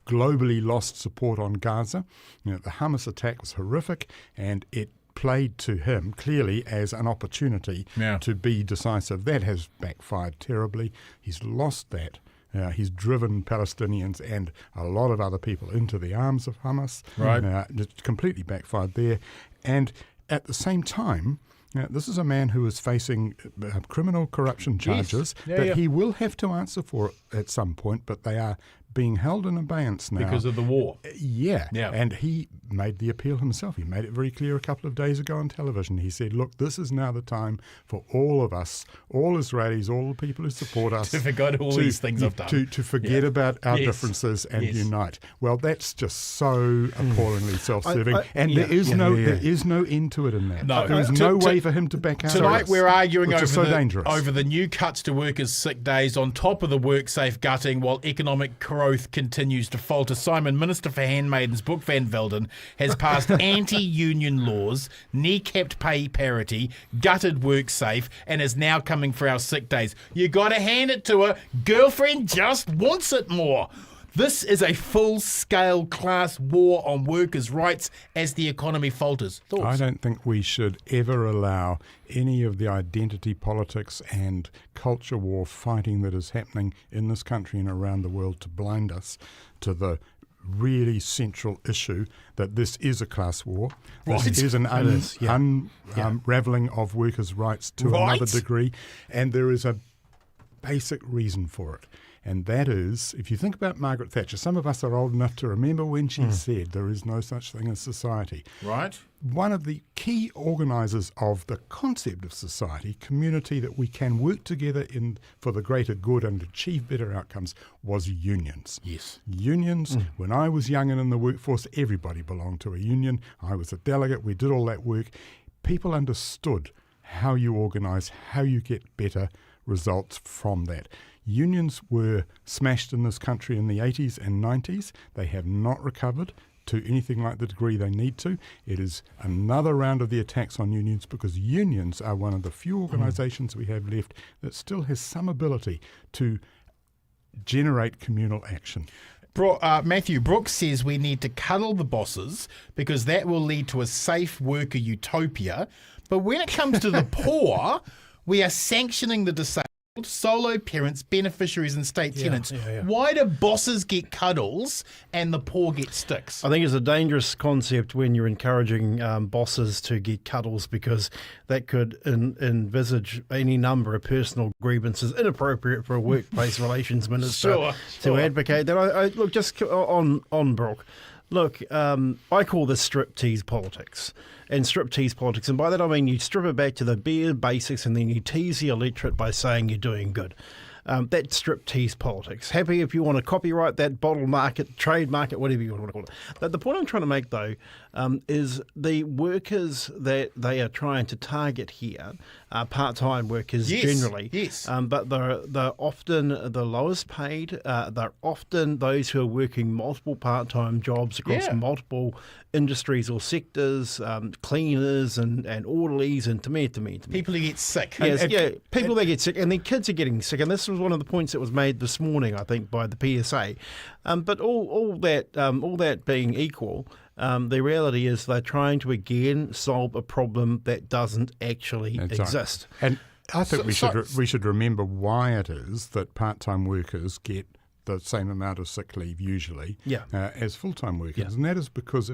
globally lost support on Gaza. The Hamas attack was horrific, and it played to him clearly as an opportunity to be decisive. That has backfired terribly. He's lost that. He's driven Palestinians and a lot of other people into the arms of Hamas. Right. It's completely backfired there. And at the same time, this is a man who is facing criminal corruption charges that he will have to answer for at some point, but they are being held in abeyance now. Because of the war. Yeah. And he made the appeal himself. He made it very clear a couple of days ago on television. He said, look, this is now the time for all of us, all Israelis, all the people who support us, to forget all these things I've done. To forget about our differences and unite. Well, that's just so appallingly self-serving. There is no end to it in that. No. There is no way for him to back out. Tonight we're arguing over the new cuts to workers' sick days on top of the WorkSafe gutting while economic growth continues to falter. Simon, Minister for Handmaidens, Brooke Van Velden, has passed anti-union laws, kneecapped pay parity, gutted WorkSafe, and is now coming for our sick days. You got to hand it to her. Girlfriend just wants it more. This is a full-scale class war on workers' rights as the economy falters. Thoughts? I don't think we should ever allow any of the identity politics and culture war fighting that is happening in this country and around the world to blind us to the really central issue that this is a class war. This is an unraveling of workers' rights to another degree, and there is a basic reason for it. And that is, if you think about Margaret Thatcher, some of us are old enough to remember when she said there is no such thing as society. Right. One of the key organisers of the concept of society, community that we can work together in for the greater good and achieve better outcomes, was unions. Yes. Unions, when I was young and in the workforce, everybody belonged to a union. I was a delegate, we did all that work. People understood how you organise, how you get better results from that. Unions were smashed in this country in the 80s and 90s. They have not recovered to anything like the degree they need to. It is another round of the attacks on unions because unions are one of the few organisations we have left that still has some ability to generate communal action. Matthew Brooks says we need to cuddle the bosses because that will lead to a safe worker utopia. But when it comes to the poor, we are sanctioning the disabled. solo parents, beneficiaries and state tenants. yeah. Why do bosses get cuddles and the poor get sticks? I think it's a dangerous concept when you're encouraging bosses to get cuddles, because that could envisage any number of personal grievances inappropriate for a workplace relations minister to advocate that. I look, just on Brooke. Look, I call this striptease politics. And striptease politics, and by that I mean you strip it back to the bare basics and then you tease the electorate by saying you're doing good. That's striptease politics. Happy if you want to copyright that, bottle market, trade market, whatever you want to call it. But the point I'm trying to make, though, is the workers that they are trying to target here are part-time workers generally. Yes. But they're often the lowest paid. They're often those who are working multiple part-time jobs across multiple industries or sectors, cleaners and orderlies and me. People who get sick. Yes, people that get sick, and their kids are getting sick. And this was one of the points that was made this morning, I think, by the PSA. But all that being equal, the reality is they're trying to again solve a problem that doesn't actually exist. Right. And I think we should remember why it is that part-time workers get the same amount of sick leave usually as full-time workers, and that is because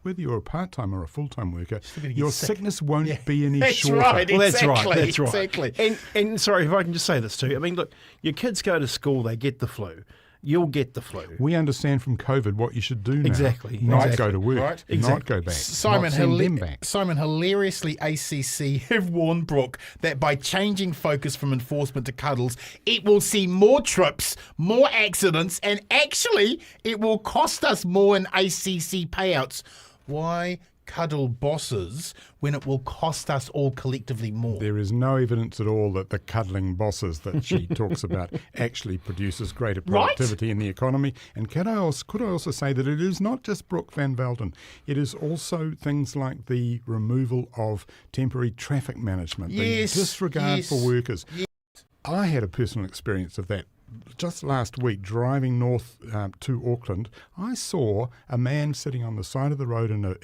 whether you're a part-time or a full-time worker, your sickness won't be any shorter. Right, well, exactly, that's right. Exactly. And sorry if I can just say this too. I mean, look, your kids go to school, they get the flu. You'll get the flu. We understand from COVID what you should do now. Exactly. Not go to work. Right. Not go back. Simon, not send them back. Simon, hilariously, ACC have warned Brooke that by changing focus from enforcement to cuddles, it will see more trips, more accidents, and actually it will cost us more in ACC payouts. Why cuddle bosses when it will cost us all collectively more? There is no evidence at all that the cuddling bosses that she talks about actually produces greater productivity in the economy. And could I also say that it is not just Brooke Van Velden. It is also things like the removal of temporary traffic management, the disregard for workers. Yes. I had a personal experience of that. Just last week, driving north to Auckland, I saw a man sitting on the side of the road in a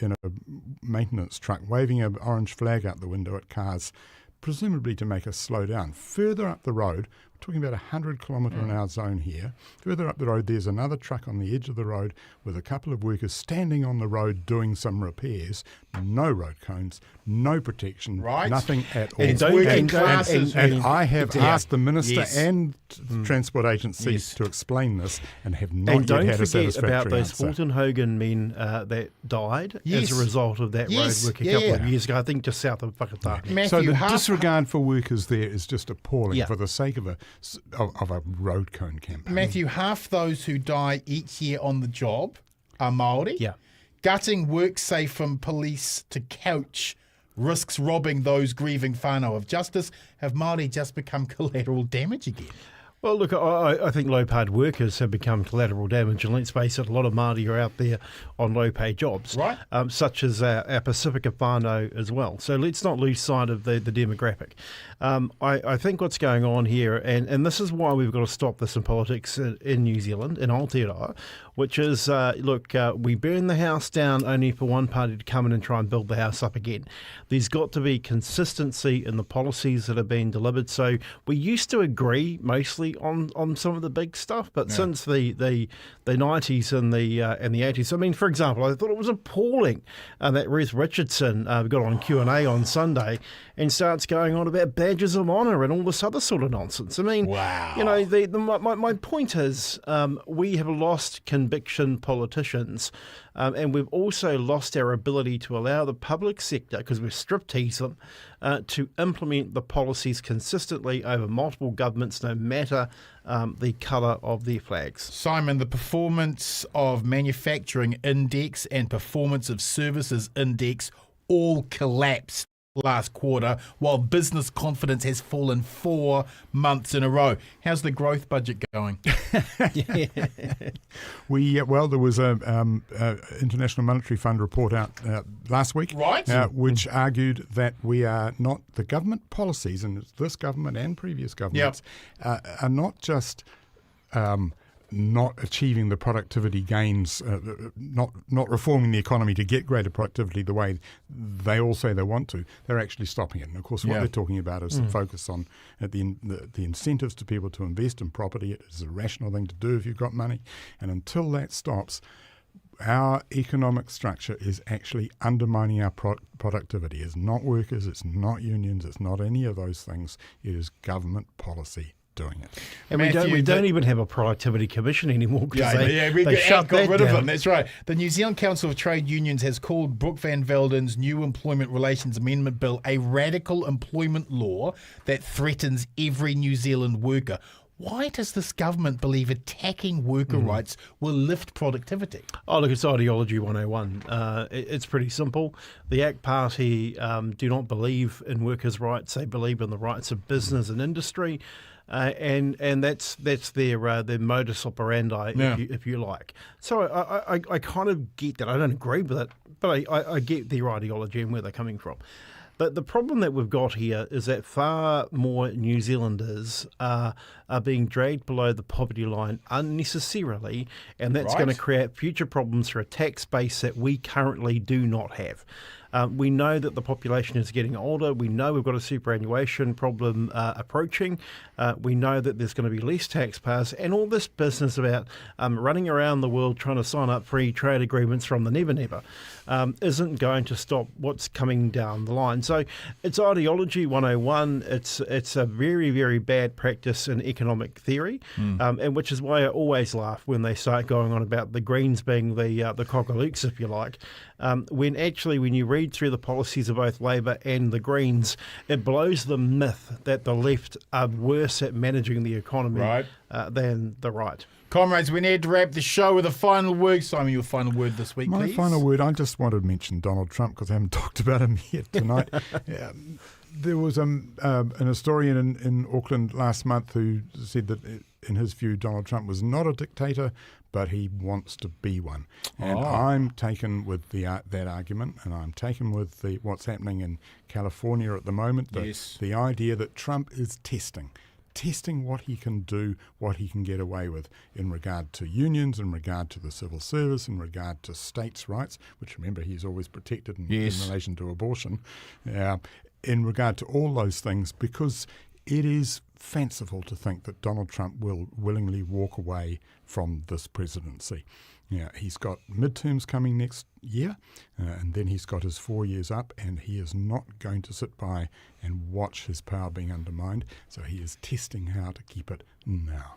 maintenance truck, waving an orange flag out the window at cars, presumably to make us slow down. Further up the road, we're talking about a 100-kilometre-an-hour zone here. Further up the road, there's another truck on the edge of the road with a couple of workers standing on the road doing some repairs. No road cones, no protection, nothing at all. And I have asked the Minister and Transport agencies to explain this and have not yet had a satisfactory answer. And don't forget about those Fulton Hogan men that died as a result of that road work a couple of years ago, I think just south of Whakatā. So the disregard for workers there is just appalling for the sake of a road cone campaign. Matthew, half those who die each year on the job are Māori. Yeah. Gutting WorkSafe from police to couch risks robbing those grieving whānau of justice. Have Māori just become collateral damage again? Well, look, I think low-paid workers have become collateral damage, and let's face it, a lot of Māori are out there on low-paid jobs, such as our Pasifika whānau as well. So let's not lose sight of the demographic. I think what's going on here, and this is why we've got to stop this in politics in New Zealand, in Aotearoa, which is, we burn the house down only for one party to come in and try and build the house up again. There's got to be consistency in the policies that are being delivered. So we used to agree mostly on some of the big stuff, but since the 90s and the 80s, I mean, for example, I thought it was appalling that Ruth Richardson got on Q&A on Sunday and starts going on about badges of honour and all this other sort of nonsense. I mean, you know, my point is we have lost conviction politicians, and we've also lost our ability to allow the public sector, because we've strip-teased them, to implement the policies consistently over multiple governments, no matter the colour of their flags. Simon, the performance of manufacturing index and performance of services index all collapsed last quarter, while business confidence has fallen 4 months in a row. How's the growth budget going? There was a International Monetary Fund report out last week, which argued that we are not, the government policies, and it's this government and previous governments, are not just not achieving the productivity gains, not reforming the economy to get greater productivity the way they all say they want to, they're actually stopping it. And of course, what they're talking about is the focus on the incentives to people to invest in property. It is a rational thing to do if you've got money. And until that stops, our economic structure is actually undermining our productivity. It's not workers, it's not unions, it's not any of those things. It is government policy doing it. And Matthew, we don't even have a productivity commission anymore because we they shut got that rid down. of them. That's right. The New Zealand Council of Trade Unions has called Brooke Van Velden's new Employment Relations Amendment Bill a radical employment law that threatens every New Zealand worker. Why does this government believe attacking worker rights will lift productivity? Oh, look, it's ideology 101. It's pretty simple. The ACT Party do not believe in workers' rights. They believe in the rights of business and industry. And that's their modus operandi, if you like. So I kind of get that. I don't agree with it, but I get their ideology and where they're coming from. But the problem that we've got here is that far more New Zealanders are being dragged below the poverty line unnecessarily, and that's going to create future problems for a tax base that we currently do not have. We know that the population is getting older. We know we've got a superannuation problem approaching. We know that there's going to be less taxpayers, and all this business about running around the world trying to sign up free trade agreements from the Never Never isn't going to stop what's coming down the line. So it's ideology 101. It's a very, very bad practice in economic theory, and which is why I always laugh when they start going on about the Greens being the cockaloos, if you like. When you read through the policies of both Labour and the Greens, it blows the myth that the left are worse at managing the economy than the right. Comrades, we need to wrap the show with a final word. Simon, your final word this week, My please. final word, I just want to mention Donald Trump because I haven't talked about him yet tonight. There was an historian in Auckland last month who said that, in his view, Donald Trump was not a dictator, but he wants to be one. And I'm taken with that argument, and I'm taken with what's happening in California at the moment, the idea that Trump is testing what he can do, what he can get away with in regard to unions, in regard to the civil service, in regard to states' rights, which, remember, he's always protected in relation to abortion, in regard to all those things, because it is fanciful to think that Donald Trump will willingly walk away from this presidency. He's got midterms coming next year, and then he's got his 4 years up, and he is not going to sit by and watch his power being undermined. So he is testing how to keep it now.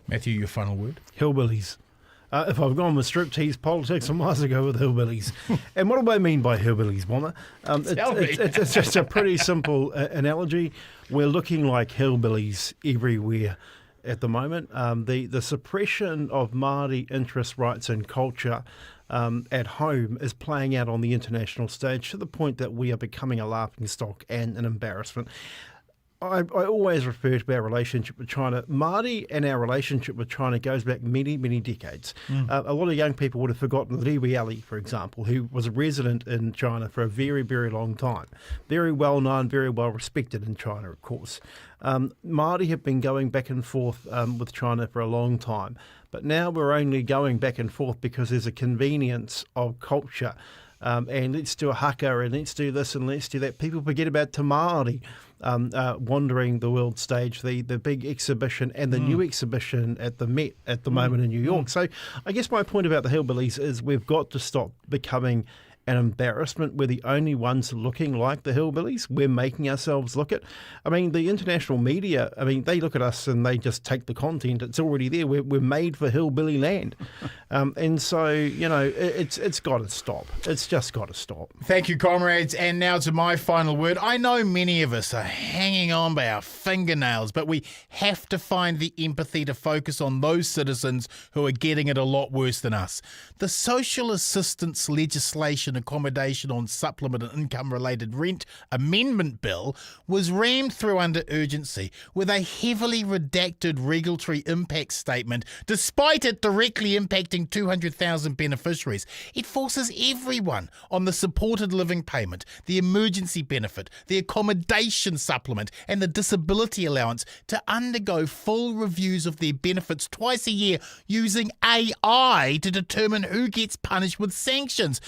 Matthew, your final word? Hillbillies. If I've gone with striptease politics, I might as well go with hillbillies. And what do I mean by hillbillies, Bomber? It's just a pretty simple analogy. We're looking like hillbillies everywhere at the moment. The suppression of Māori interest, rights and culture at home is playing out on the international stage to the point that we are becoming a laughingstock and an embarrassment. I always refer to our relationship with China. Māori and our relationship with China goes back many, many decades. A lot of young people would have forgotten Liwi Ali, for example, who was a resident in China for a very, very long time. Very well known, very well respected in China, of course. Māori have been going back and forth with China for a long time. But now we're only going back and forth because there's a convenience of culture. And let's do a haka and let's do this and let's do that. People forget about Te Māori wandering the world stage, the big exhibition and the new exhibition at the Met at the moment in New York. So I guess my point about the hillbillies is we've got to stop becoming an embarrassment. We're the only ones looking like the hillbillies. We're making ourselves look it. I mean, the international media, they look at us and they just take the content. It's already there. We're made for hillbilly land. And so, it's got to stop. It's just got to stop. Thank you, comrades. And now to my final word. I know many of us are hanging on by our fingernails, but we have to find the empathy to focus on those citizens who are getting it a lot worse than us. The social assistance legislation Accommodation on Supplement and Income-Related Rent Amendment Bill was rammed through under urgency with a heavily redacted regulatory impact statement, despite it directly impacting 200,000 beneficiaries. It forces everyone on the supported living payment, the emergency benefit, the accommodation supplement and the disability allowance to undergo full reviews of their benefits twice a year using AI to determine who gets punished with sanctions.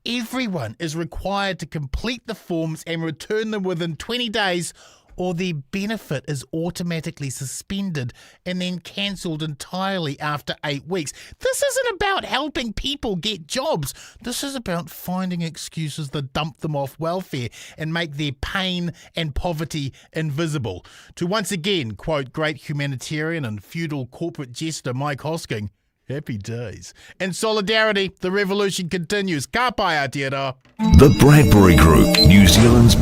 Everyone is required to complete the forms and return them within 20 days, or their benefit is automatically suspended and then cancelled entirely after 8 weeks. This isn't about helping people get jobs. This is about finding excuses to dump them off welfare and make their pain and poverty invisible. To once again quote great humanitarian and feudal corporate jester Mike Hosking, happy days. In solidarity, the revolution continues. Ka pai Aotearoa. The Bradbury Group, New Zealand's